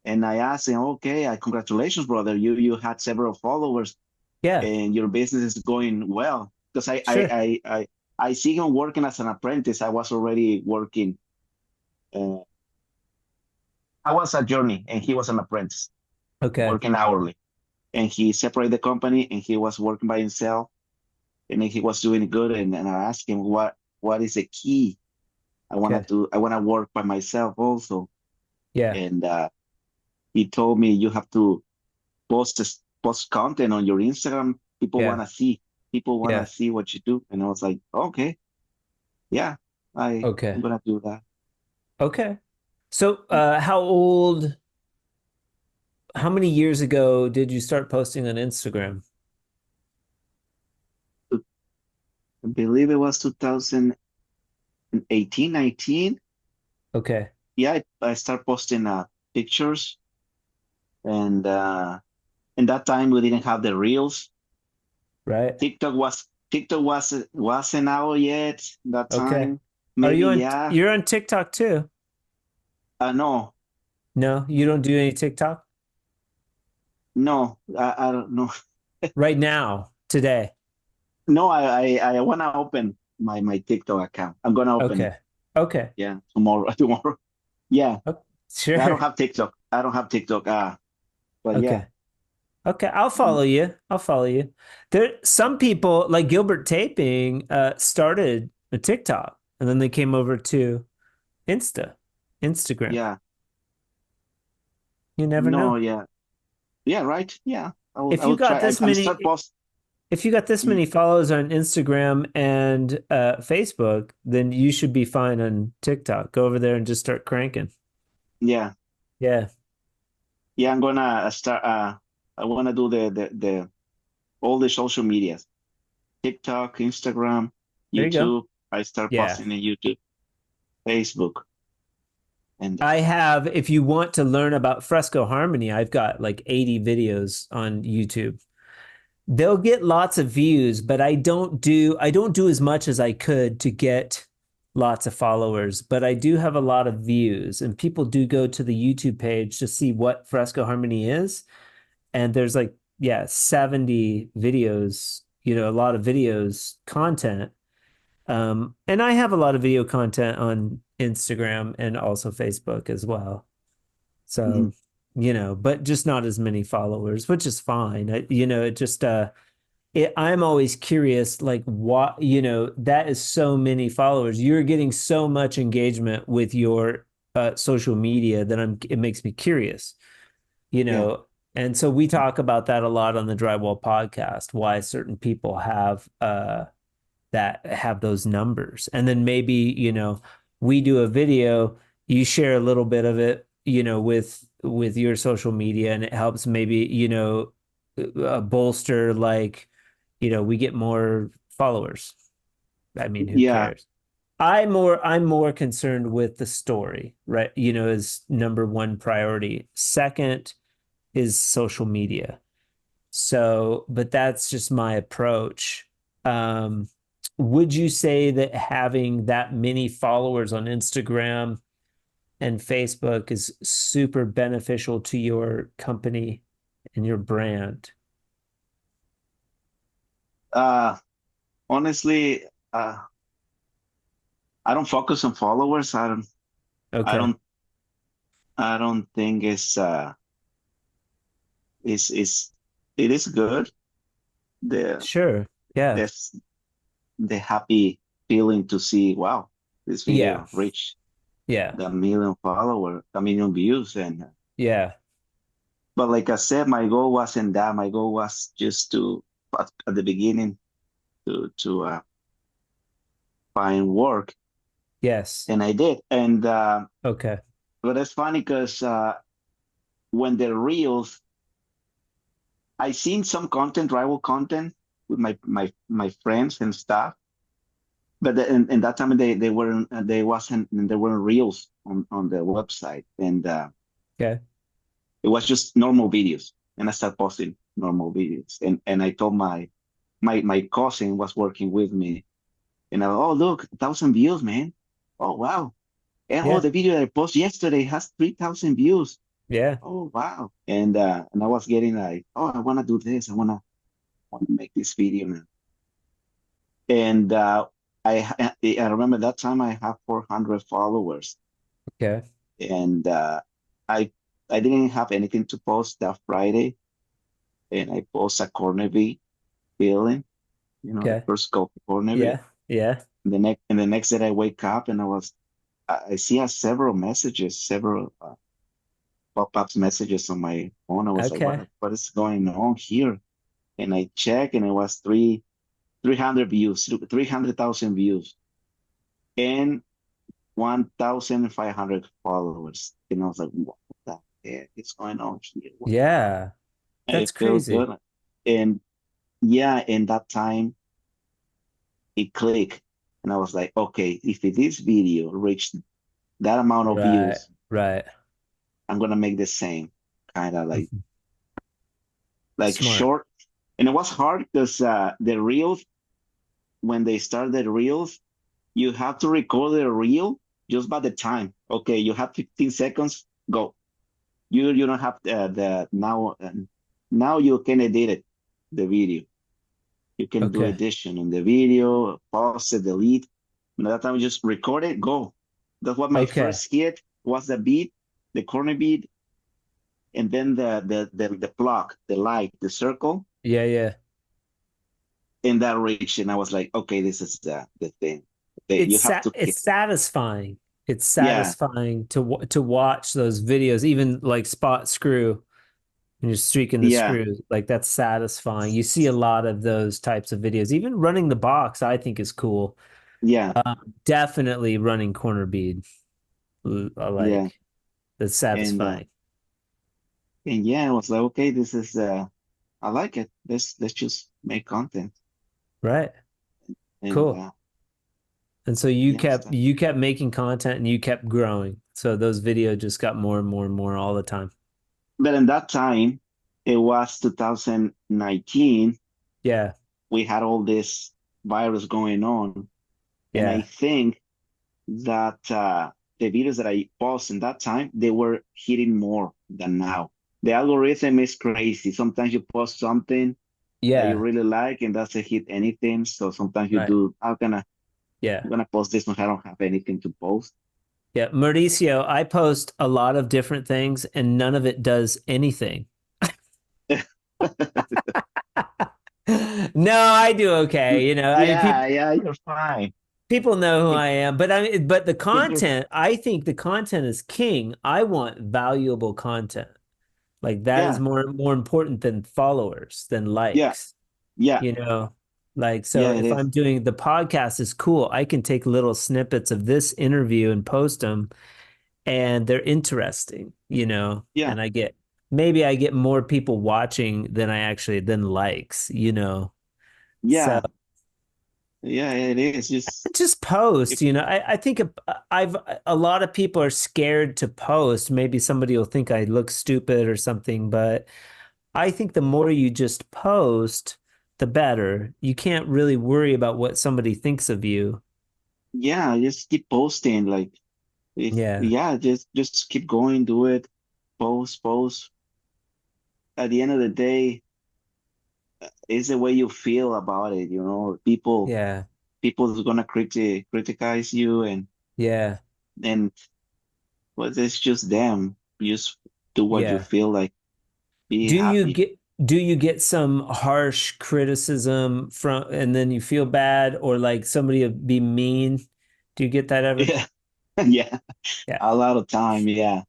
And I asked him, okay, congratulations, brother. You had several followers, Yeah, and your business is going well. Because sure, I see him working as an apprentice. I was already working. Uh, I was a journey, and he was an apprentice, okay, working hourly. And he separated the company, and he was working by himself, and then he was doing good. And I asked him, what is the key? okay, I want to work by myself also. yeah, And he told me you have to post content on your Instagram. People Yeah. want to see. People want to Yeah. see what you do. And I was like, okay, yeah, I'm Okay. gonna do that. Okay. So, how many years ago did you start posting on Instagram? I believe it was 2018, 19. Okay. Yeah, I start posting pictures, and in that time we didn't have the reels. Right. TikTok wasn't out yet that Okay. time. Maybe yeah. You're on TikTok too? No, No, you don't do any TikTok no, I don't know. right now, today. No, I wanna open my TikTok account. I'm gonna open it. Okay. Okay. Yeah, tomorrow. Tomorrow. Yeah, Oh, I don't sure. have TikTok. I don't have TikTok. But yeah. Okay. Okay. I'll follow you. I'll follow you. There, some people like Gilbert Taping, started a TikTok and then they came over to Insta, Instagram. Yeah. You never No, know. yeah. Yeah, right. Yeah. If I you will got try. this I'm start many, post. if you got this many followers on Instagram and Facebook, then you should be fine on TikTok. Go over there and just start cranking. Yeah. Yeah. Yeah, I'm gonna start I wanna do the all the social medias. TikTok, Instagram, There you go. YouTube. I start Yeah. posting in YouTube, Facebook, and I have, if you want to learn about fresco harmony, I've got like 80 videos on YouTube. They'll get lots of views, but I don't do as much as I could to get lots of followers, but I do have a lot of views and people do go to the YouTube page to see what fresco harmony is. And there's like, yeah, 70 videos, a lot of videos content. And I have a lot of video content on Instagram and also Facebook as well. mhm. So, but just not as many followers, which is fine. It just I'm always curious, like what, that is so many followers. You're getting so much engagement with your social media that it makes me curious, you Yeah. know. And so we talk about that a lot on the Drywall podcast, why certain people have those numbers. And then maybe, we do a video, you share a little bit of it, with your social media and it helps maybe, bolster like, we get more followers. I mean, who Yeah. cares? I'm more concerned with the story, right? Is number one priority. Second is social media. So, but that's just my approach. Um, would you say that having that many followers on Instagram and Facebook is super beneficial to your company and your brand? Uh Honestly, I don't focus on followers. I Okay. don't I don't think it's it is good. The Sure. Yeah. this the happy feeling to see, wow, this Yeah. video reached Yeah. the million follower, a million views. And Yeah. but like I said, my goal wasn't that. My goal was just to at the beginning to find work, Yes. and I did. And Okay. but it's funny because when the reels, I seen some content, rival content with my friends and stuff. But in that time they weren't there weren't reels on the website, and Okay. it was just normal videos. And I started posting normal videos, and I told my cousin was working with me, and oh look, 1,000 views, man. Oh wow. And oh, Yeah. the video I posted yesterday has 3,000 views. Yeah. Oh wow. And I was getting like, oh, I want to do this. I want to make this video now. And I remember that time I have 400 followers, Okay. and I I didn't have anything to post that Friday, and I post a corner feeling, the Okay. first coffee corner. Yeah. Yeah. The next day I wake up and I see several messages, several. pop-ups messages on my phone. I was like, Okay. what is going on here? And I checked, and it was 300 views, 300,000 views, and 1,500 followers. And I was like, what the heck is going on here? Yeah. I That's felt crazy. good. And yeah, in that time, it clicked. And I was like, okay, if this video reached that amount of Right. views, Right. I'm gonna make the same kind of Mhm. like Smart. short. And it was hard because the reels, when they start the reels, you have to record the reel just by the time. Okay, you have 15 seconds, go. You don't have the now now you can edit it, the video. You can do Okay. edition in the video, pause it, delete. And that time you just record it, go. That's what my Okay. first hit was, the beat, the corner beat, and then the block, the light, the circle, Yeah, yeah. in that reach. And I was like, okay, this is the thing. Okay, you have to It's satisfying. It's yeah, satisfying to watch those videos, even like spot screw and you're streaking the yeah, screws. Like that's satisfying. You see a lot of those types of videos. Even running the box, I think is cool. yeah, Definitely running corner bead. I yeah. like that's And satisfying. yeah, I was like, okay, this is I like it. Let's just make content. Right. And Cool. And so yeah, stuff. you kept making content and you kept growing. So those videos just got more and more and more all the time. But in that time, it was 2019. Yeah. We had all this virus going on, and I Yeah. think that the videos that I post in that time, they were hitting more than now. The algorithm is crazy. Sometimes you post something that you Yeah. really like and doesn't hit anything. So sometimes you Right. do, Yeah. I'm gonna post this when I don't have anything to post. Yeah. Mauricio, I post a lot of different things and none of it does anything. No, I do okay. I mean, Yeah, yeah, you're fine. people know who It, I am, but but the you're, content, I think the content is king. I want valuable content. Like that is yeah, more important than followers, than yeah, likes, yeah, you know? Like, so yeah, it if is. I'm doing the podcast is cool, I can take little snippets of this interview and post them and they're interesting, Yeah, and maybe I get more people watching than likes, So yeah, yeah, it is. just post, If, I think I've a lot of people are scared to post. Maybe somebody will think I look stupid or something, but I think the more you just post, the better. You can't really worry about what somebody thinks of you. yeah, just keep posting. Like, if Yeah. yeah, just keep going, do it, post. At the end of the day, it's the way you feel about it. Yeah. People's gonna criticize you, Yeah. and well, it's just them. You just do what you Yeah. feel like. Be Do you happy. get do you get some harsh criticism from and then you feel bad or like somebody would be mean? Do you get that ever? Yeah, yeah, Yeah. a lot of time. Yeah,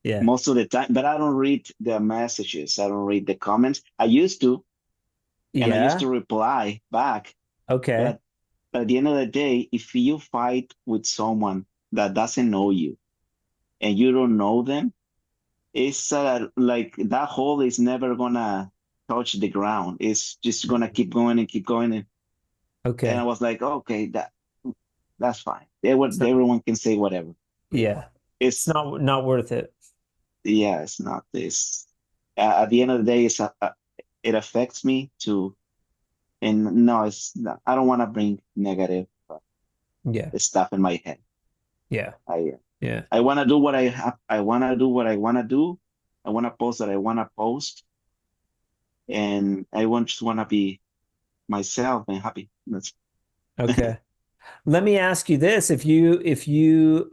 Yeah. most of the time. But I don't read the messages. I don't read the comments. I used to, and I used Yeah. to reply back. Okay. But at the end of the day, if you fight with someone that doesn't know you and you don't know them, it's like that hole is never gonna touch the ground. It's just gonna keep going and keep going. And I Okay. was like, okay, that's fine. It's not, Everyone can say whatever. yeah. It's It's not worth it. yeah, it's not this. At the end of the day, it affects me too. And no, it's not, I don't want to bring negative Yeah. stuff in my head. Yeah. I Yeah. I want to do what I have. I want to do what I want to do. I want to post that I want to post, and just want to be myself and happy. That's Okay. Let me ask you this. If you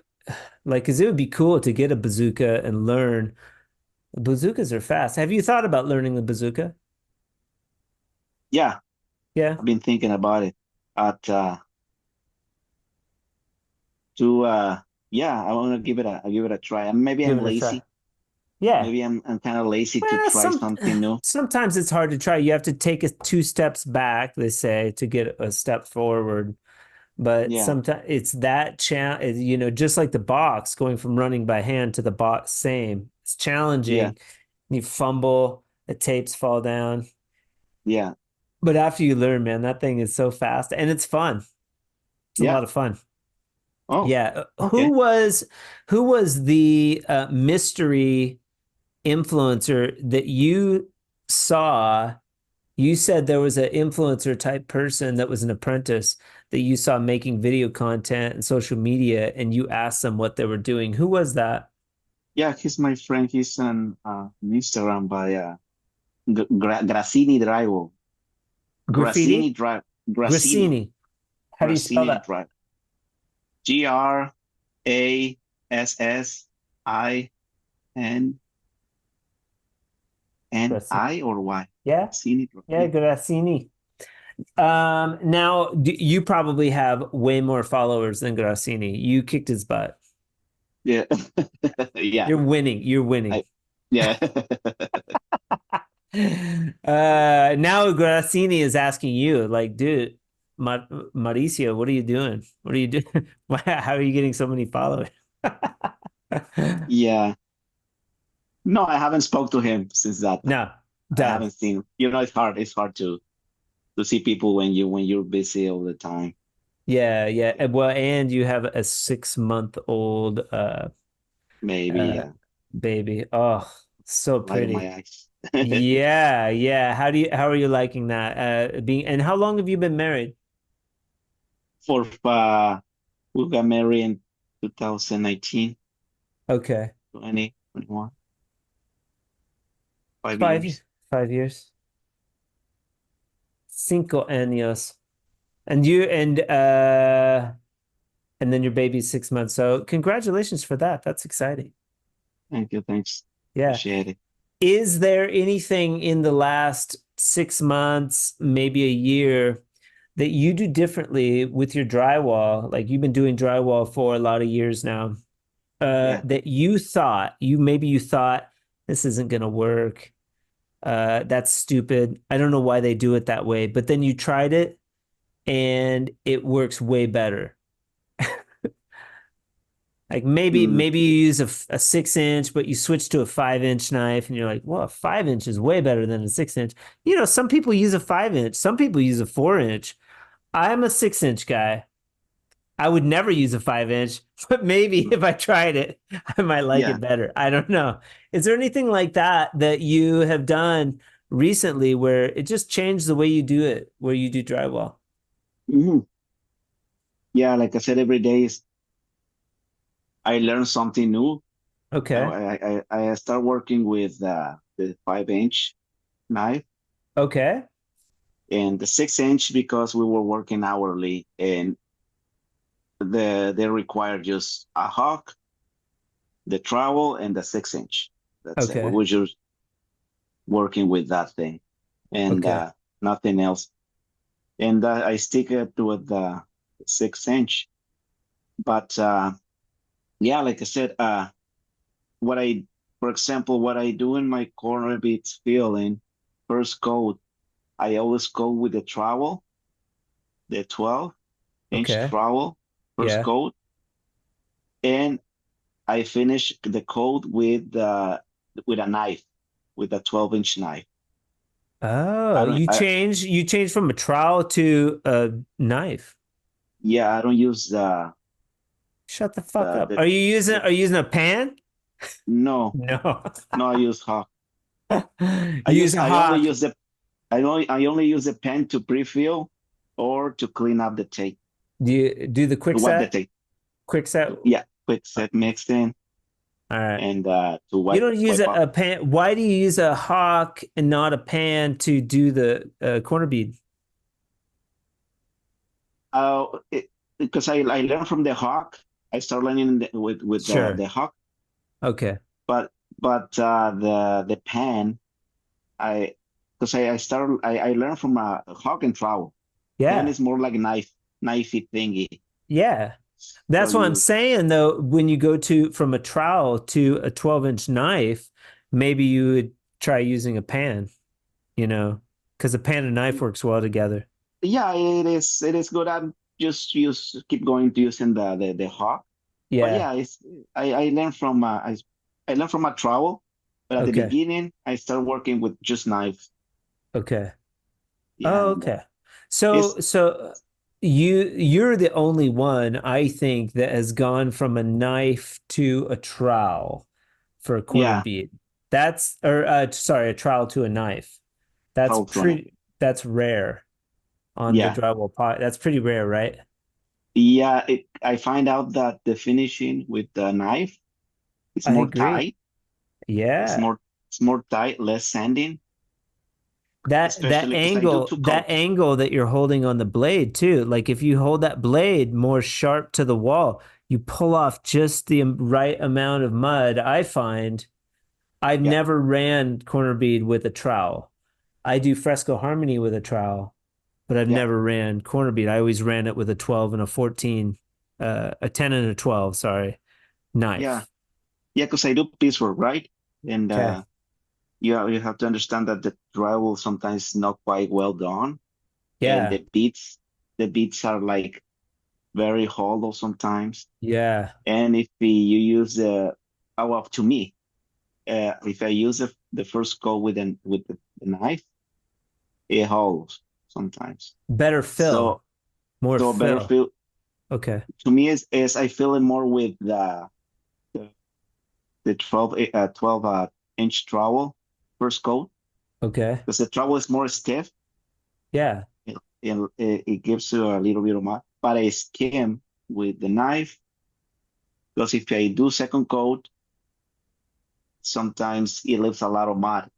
like, because it would be cool to get a bazooka and learn. Bazookas are fast. Have you thought about learning the bazooka? yeah. Yeah. I've been thinking about it. At to yeah, I want to give it a try. And maybe Give I'm it a try. lazy. Yeah. Maybe I'm kind of lazy to Well, try something new. sometimes it's hard to try. You have to take two steps back, they say, to get a step forward. But Yeah, sometimes it's that just like the box, going from running by hand to the box, same. It's yeah, challenging. You fumble, the tapes fall down. yeah. But after you learn, man, that thing is so fast and it's fun. It's a Yeah. lot of fun. Oh, Yeah. okay. Who was the mystery influencer that you saw? You said there was an influencer type person that was an apprentice that you saw making video content and social media, and you asked them what they were doing. Who was that? Yeah, he's my friend. He's on Instagram by Grassini Drywall. Graffiti? Grassini Grassini. How do you spell Grassini that? Drive. Grassini. Grassini or Y? Yeah. Grassini. Yeah, Yeah. Grassini. Now you probably have way more followers than Grassini. You kicked his butt. Yeah. Yeah. You're winning. You're winning. I, yeah. Now Grassini is asking you, like, dude, Mauricio, what are you doing? What are you doing? How are you getting so many followers? Yeah. No, I haven't spoke to him since that time. No, I done. haven't seen. It's hard. It's hard to see people when you're busy all the time. Yeah, yeah. Well, and you have a 6 month old Maybe, uh yeah. baby. Oh, so Light in pretty. my eyes. Yeah, yeah. How are you liking that? And how long have you been married? For we got married in 2019, Okay. 20, 21, five Five, years. 5 years. 5 años. And then your baby's 6 months. So congratulations for that. That's exciting. Thank you. Thanks. Yeah. Appreciate it. Is there anything in the last 6 months, maybe a year, that you do differently with your drywall? Like you've been doing drywall for a lot of years now, Yeah. that you thought this isn't gonna work. That's stupid. I don't know why they do it that way, but then you tried it and it works way better. Like Mm, maybe you use a 6 inch, but you switch to a 5 inch knife, and you're like, well, a 5 inch is way better than a 6 inch. Some people use a 5 inch, some people use a 4 inch. I'm a 6 inch guy. I would never use a 5 inch, but maybe if I tried it, I might like yeah. it better. I don't know. Is there anything like that that you have done recently where it just changed the way you do it, where you do drywall? Hmm. Yeah. Like I said, every day I learn something new. Okay. I start working with the 5 inch knife Okay. and the 6 inch because we were working hourly and they require just a hook, the trowel, and the 6 inch. That's it. We Okay. were just working with that thing and Okay. nothing else. And I stick it to the 6 inch. But yeah, like I said, what I, for example, what I do in my corner beats filling, first coat, I always go with the trowel, the 12-inch Okay. trowel, first Yeah. coat, and I finish the coat with a knife, with a 12-inch knife. Oh, I don't, I you change from a trowel to a knife. yeah, I don't use Shut the fuck the up. the the Are you using a pan? no, No. no, I use hawk. You use a I only hawk. use the I only use the pen to pre-fill or to clean up the tape, Do you do the quick to wipe the set? tape. Quick set? Yeah, quick All set mixed in right. and to You don't use wipe up. a pan. Why do you use a hawk and not a pan to do the corner bead? Because I learned from the hawk. I started learning with Sure. the hawk, Okay. but the pan I because I learned from a hawk and trowel. Pan Yeah. is more like knifey thingy. Yeah. So That's what I'm you, saying though. When you go to from a trowel to a 12-inch knife, maybe you would try using a pan, because a pan and knife works well together. yeah, it is good. I'm just use keep going to using the hawk. But Yeah. yeah, I learned from a trowel, but at the Okay. beginning I started working with just knife. Okay. Yeah, Oh, and okay. So it's so you're the only one I think that has gone from a knife to a trowel for a corner yeah, bead. That's or sorry, a trowel to a knife. trowel to knife. That's rare on the Yeah, drywall pot. That's pretty rare, right? yeah. I find out that the finishing with the knife is I more agree. tight. It's Yeah. more it's more tight, less sanding, That especially because I do angle, two that coats. angle that you're holding on the blade too. Like if you hold that blade more sharp to the wall, you pull off just the right amount of mud. I find I've Yeah, never ran corner bead with a trowel. I do fresco harmony with a trowel, but I've yeah, never ran corner bead. I always ran it with a 12 and a 14, a 10 and a 12, sorry, yeah, knife. yeah. Because I do piecework, right? And Okay. you have to understand that the drywall sometimes not quite well done, and Yeah. the beats are like very hollow sometimes. Yeah. And if you use well, to me, if I use the first coat with the knife, it holds sometimes. Better fill, So more so better fill. feel Okay. to me is I feel it more with the, the 12 inch trowel first coat Okay. because the trowel is more stiff. Yeah. It gives you a little bit of mud, but I skim with the knife because if I do second coat, sometimes it leaves a lot of mud,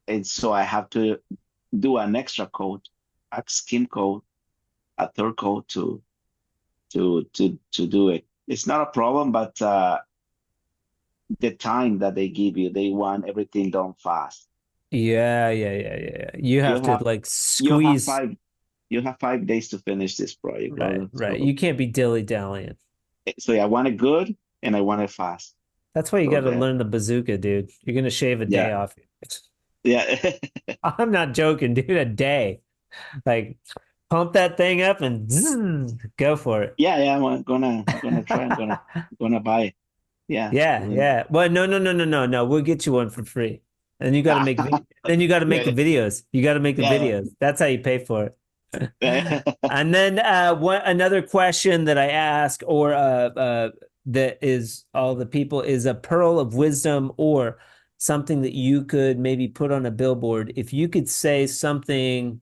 and so I have to do an extra coat, a skim coat, a third coat to do it. It's not a problem, but the time that they give you, they want everything done fast. Yeah, yeah, yeah, yeah, yeah. You You have to have like you have squeeze. 5 days to finish this project, Right, brother. right. You can't be dilly-dallying. So I want it good and I want it fast. That's why you So got to that learn the bazooka, dude. You're gonna shave a day yeah, off. yeah. I'm not joking, dude. A day. Like pump that thing up and zzz, go for it. Yeah, I'm gonna try. I'm gonna buy it. Yeah. Yeah, And yeah. Well, no, no, no, no, no, no. We'll get you one for free. And you got to make then you got to make the yeah, videos. You got to make the yeah, videos. That's how you pay for it. yeah. And then another question that I ask, or that is all the people, is a pearl of wisdom or something that you could maybe put on a billboard. If you could say something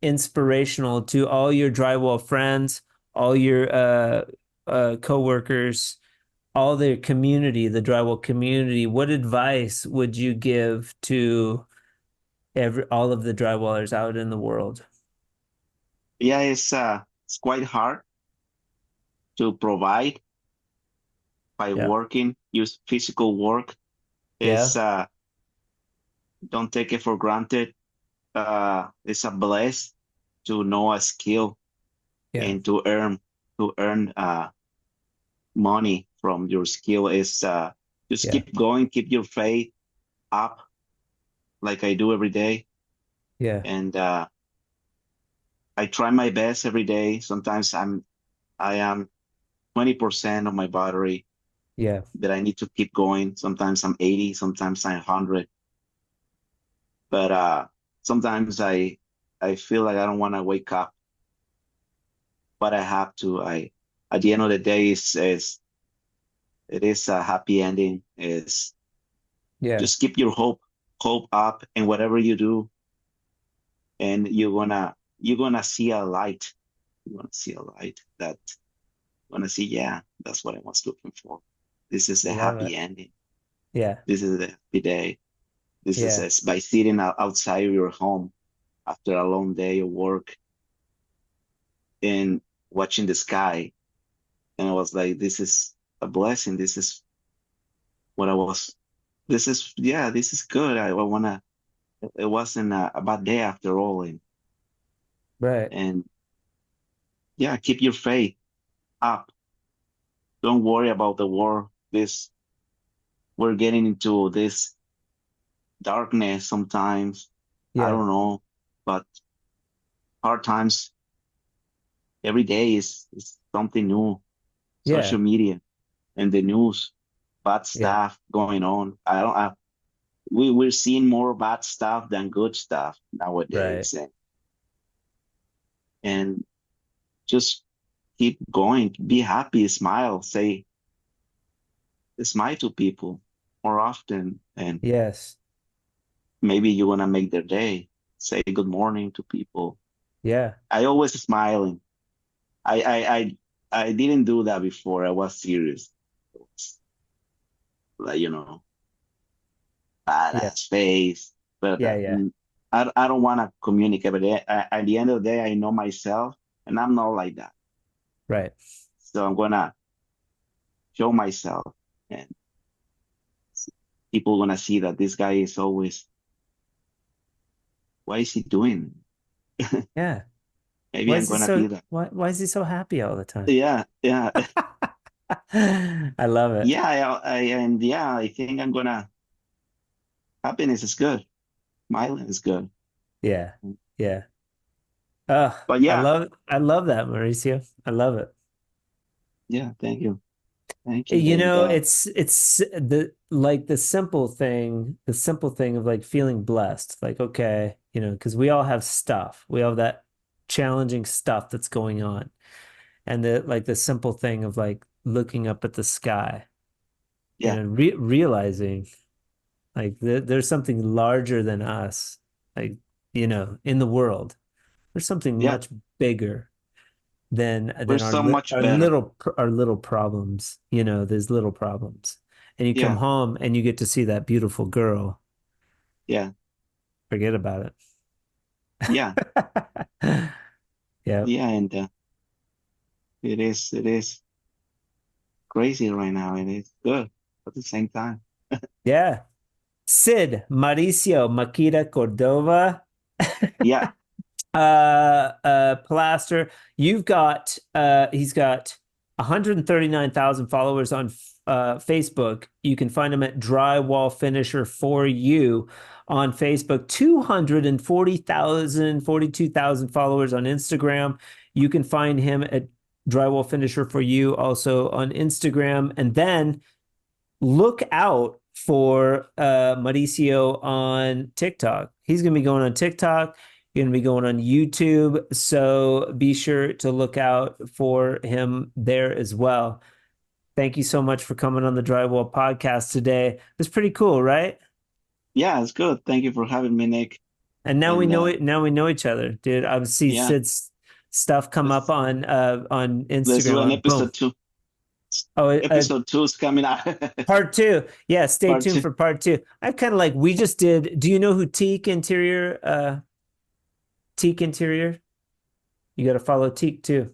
inspirational to all your drywall friends, all your coworkers, all their community, the drywall community, what advice would you give to all of the drywallers out in the world? Yeah, it's quite hard to provide by Yeah. working, use physical work. Yeah. It's don't take it for granted. It's a bless to know a skill Yeah. and to earn money from your skill. Is just Yeah. keep going, keep your faith up like I do every day. Yeah. And I try my best every day. Sometimes I am 20% of my battery Yeah. that I need to keep going. Sometimes I'm 80, sometimes I'm 100. But sometimes I feel like I don't want to wake up, but I have to. I At the end of the day is it is a happy ending. Is Yeah. just keep your hope up and whatever you do, and you're gonna see a light. You're gonna see a light that gonna see, yeah, that's what I was looking for. This is the Love happy it. ending. Yeah. This is the happy day. This is Yeah. by sitting outside of your home after a long day of work and watching the sky. And I was like, this is a blessing. This is what I was. This is good. I wanna. It wasn't a bad day after all. Right. And yeah, keep your faith up. don't worry about the war. This we're getting into this darkness sometimes. I Yeah. don't know, but hard times every day is something new. Yeah. Social media and the news, bad Yeah. stuff going on. I don't. We're seeing more bad stuff than good stuff Right. nowadays, and just keep going. Be happy. Smile. Smile to people more often, and Yes. maybe you're gonna make their day. Say good morning to people. Yeah. I always smiling. I I I I didn't do that before. I was serious. Like, Yeah. badass face. But Yeah. Yeah. I don't want to communicate. But at the end of the day, I know myself, and I'm not like that. Right. So I'm gonna show myself, and people gonna see that this guy is always. What is he doing? Yeah. Maybe I'm gonna be that. Why is he so happy all the time? Yeah, yeah, I love it. yeah. And yeah, I think I'm gonna. Happiness is good. Smiling is good. Yeah. Yeah. But yeah, I love that, Mauricio. I love it. yeah. Thank you. You And know, it's the simple thing of like feeling blessed. Like, okay, because we all have stuff. We all have that challenging stuff that's going on. And the simple thing of like looking up at the sky, yeah, realizing like there's something larger than us, like, in the world. There's something yeah. much bigger We're than so much better. our little problems, there's little problems. And you come Yeah, home and you get to see that beautiful girl. yeah, Forget about yeah, it. Yeah. yeah. And it is crazy right now. It is good at the same time. Yeah. Cid Mauricio Makita Cordova. Yeah, Plaster. He's got 139,000 followers on Facebook. You can find him at Drywall Finisher for You on Facebook. 240,000, 42,000 followers on Instagram. You can find him at Drywall Finisher for You also on Instagram. And then look out for Mauricio on TikTok. He's going to be going on TikTok. Going to be going on YouTube. So be sure to look out for him there as well. Thank you so much for coming on the Drywall Podcast today. It was pretty cool, right? yeah. It's good. Thank you for having me, Nick. And now we And know it. Now we know each other, dude. I see yeah, Sid's stuff come up let's on let's do Instagram. an Boom. episode two. Oh, Episode two is coming out. part two. Yeah, stay Part tuned two. for part two. I kind of like we just did. Do you know who Teak Interior? You got to follow Teak too.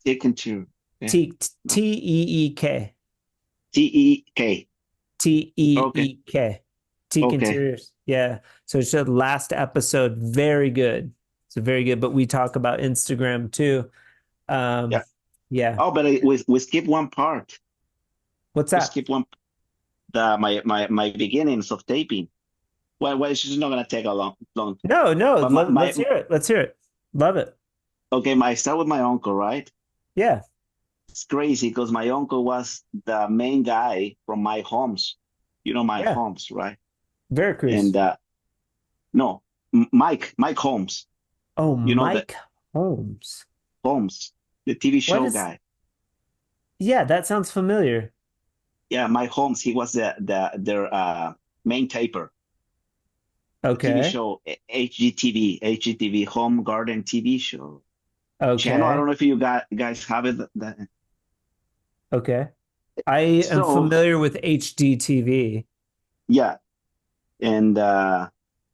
Taken two. Yeah. Teak Teek. TEK. Okay. Teek. Teak Okay. Interiors. Yeah. So it's the last episode. Very good. So very good. But we talk about Instagram too. Um, Yeah. yeah. Oh, but we skip one part. What's We that? skip one. My beginnings of taping. Well, it's just not gonna take a long. No, no. But Let's hear it. Let's hear it. Love it. okay, I start with my uncle, right? Yeah. It's crazy because my uncle was the main guy from my homes. You know my Yeah. homes, right? Veracruz. And no, Mike Holmes. Oh, You know the Mike Holmes. Holmes, the TV What show is? guy. Yeah, that sounds familiar. Yeah, Mike Holmes. He was their main taper. The TV Okay. show HGTV Home Garden TV show channel. I Okay. don't know if you guys have it. Okay. I am So familiar with HDTV. yeah, and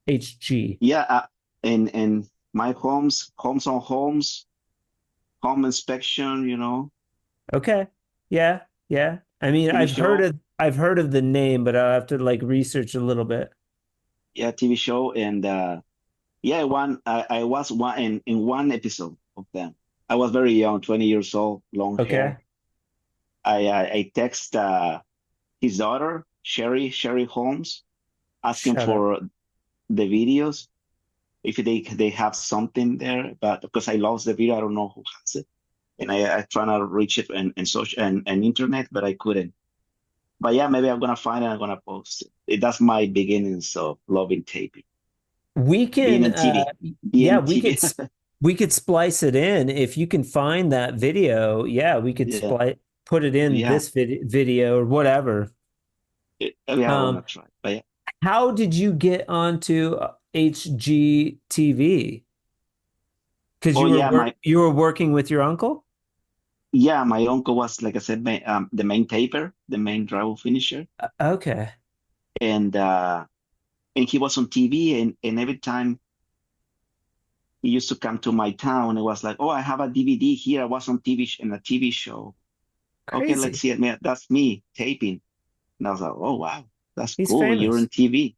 HG. yeah, and my homes on homes, home inspection. Okay. Yeah. Yeah. I mean, TV show. I've heard of the name, but I'll have to like research a little bit. Yeah, TV show, and yeah, I was one in one episode of them. I was very young, 20 years old, long Okay. hair. I text his daughter, Sherry Holmes, asking Shut up. for the videos if they have something there. But because I lost the video, I don't know who has it, and I try to reach it and social and internet, but I couldn't. But yeah, maybe I'm gonna find it. I'm gonna post it. That's my beginnings of loving taping, We being can, in TV, yeah, being TV. we could splice it in if you can find that video. Yeah, we could Yeah, put it in yeah, this video or whatever. yeah. I wanna Um, try. But yeah. how did you get onto HGTV? Because Oh yeah, my you were working with your uncle? yeah, my uncle was, like I said, the main taper, the main drywall finisher, Okay. and he was on TV, and every time he used to come to my town, it was like, oh, I have a DVD here. I was on in a TV show. Okay, let's Crazy. see it. Man, that's me taping. And I was like, oh wow, that's He's cool. You're famous. on TV.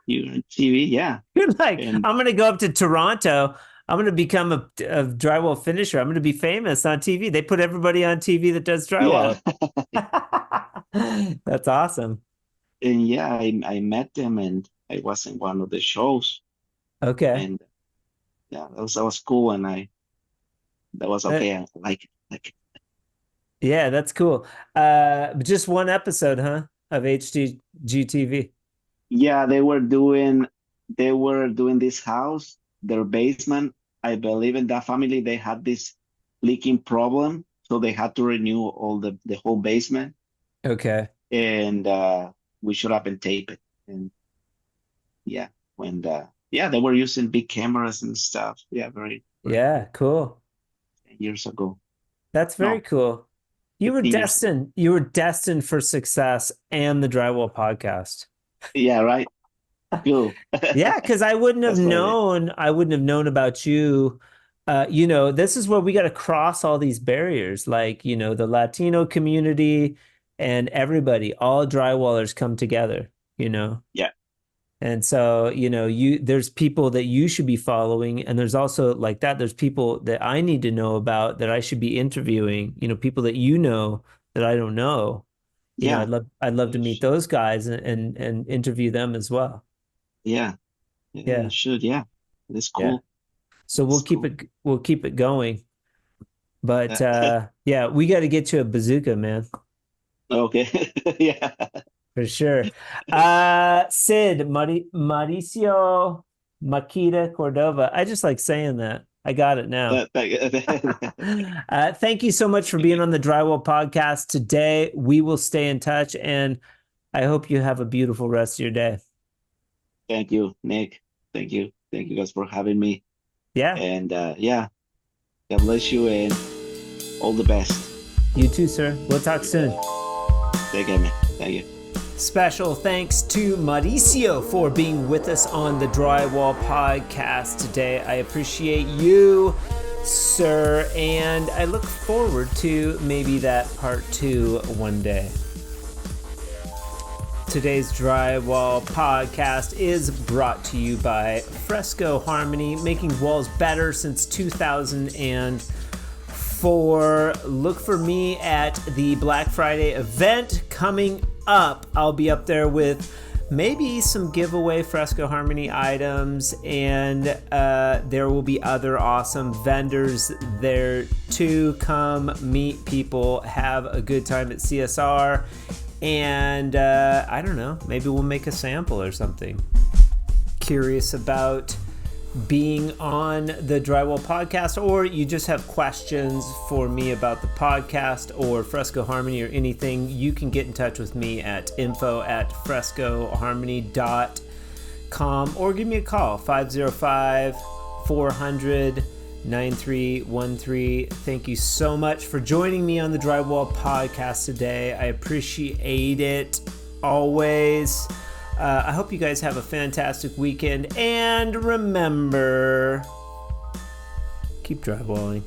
You're on TV, yeah. You're like, And I'm going to go up to Toronto. I'm going to become a drywall finisher. I'm going to be famous on TV. They put everybody on TV that does yeah, drywall. That's awesome. and yeah, I met them, and I was in one of the shows, Okay. and yeah, that was cool, and that was Uh, okay. I like it. Like, yeah, that's cool. Just one episode, huh? Of HDGTV. yeah, they were doing this house, their basement. I believe in that family, they had this leaking problem, so they had to renew all the whole basement, Okay. and we showed up and tape it. And yeah, when yeah, they were using big cameras and stuff. Yeah, very Yeah, cool. years ago. That's very No, cool. 15 years ago. You were destined for success and the Drywall podcast. Yeah, right. Cool. Yeah, because That's what it is. I wouldn't have known about you. This is where we got to cross all these barriers, like, the Latino community and everybody, all drywallers come together, you know. Yeah, And so, there's people that you should be following, and there's also like that, there's people that I need to know about that I should be interviewing, people that that I don't know. yeah. I'd love to You meet should. those guys and interview them as well. Yeah, yeah, you Yeah. should. Yeah, it's Yeah. cool. So It's cool. we'll keep it going. But Yeah. yeah, we got to get you a bazooka, man, Okay. Yeah. for sure. Cid Mauricio Makita Cordova. I just like saying that. I got it now. Thank you so much for being on the Drywall podcast today. We will stay in touch, and I hope you have a beautiful rest of your day. Thank you, Nick. Thank you. Thank you guys for having me. Yeah, And yeah, God bless you and all the best. you too, sir. We'll talk soon. Take care, man. Thank you. Special thanks to Mauricio for being with us on the Drywall podcast today. I appreciate you, sir, and I look forward to maybe that part 2 one day. Today's Drywall podcast is brought to you by Fresco Harmony, making walls better since 2004. Look for me at the Black Friday event coming up. I'll be up there with maybe some giveaway Fresco Harmony items, and there will be other awesome vendors there too. Come meet people, have a good time at CSR, and I don't know, maybe we'll make a sample or something. Curious about being on the Drywall podcast, or you just have questions for me about the podcast or Fresco Harmony or anything, you can get in touch with me at info@frescoharmony.com or give me a call, 505-400-9313. Thank you so much for joining me on the Drywall podcast today. I appreciate it always. I hope you guys have a fantastic weekend, and remember, keep drywalling.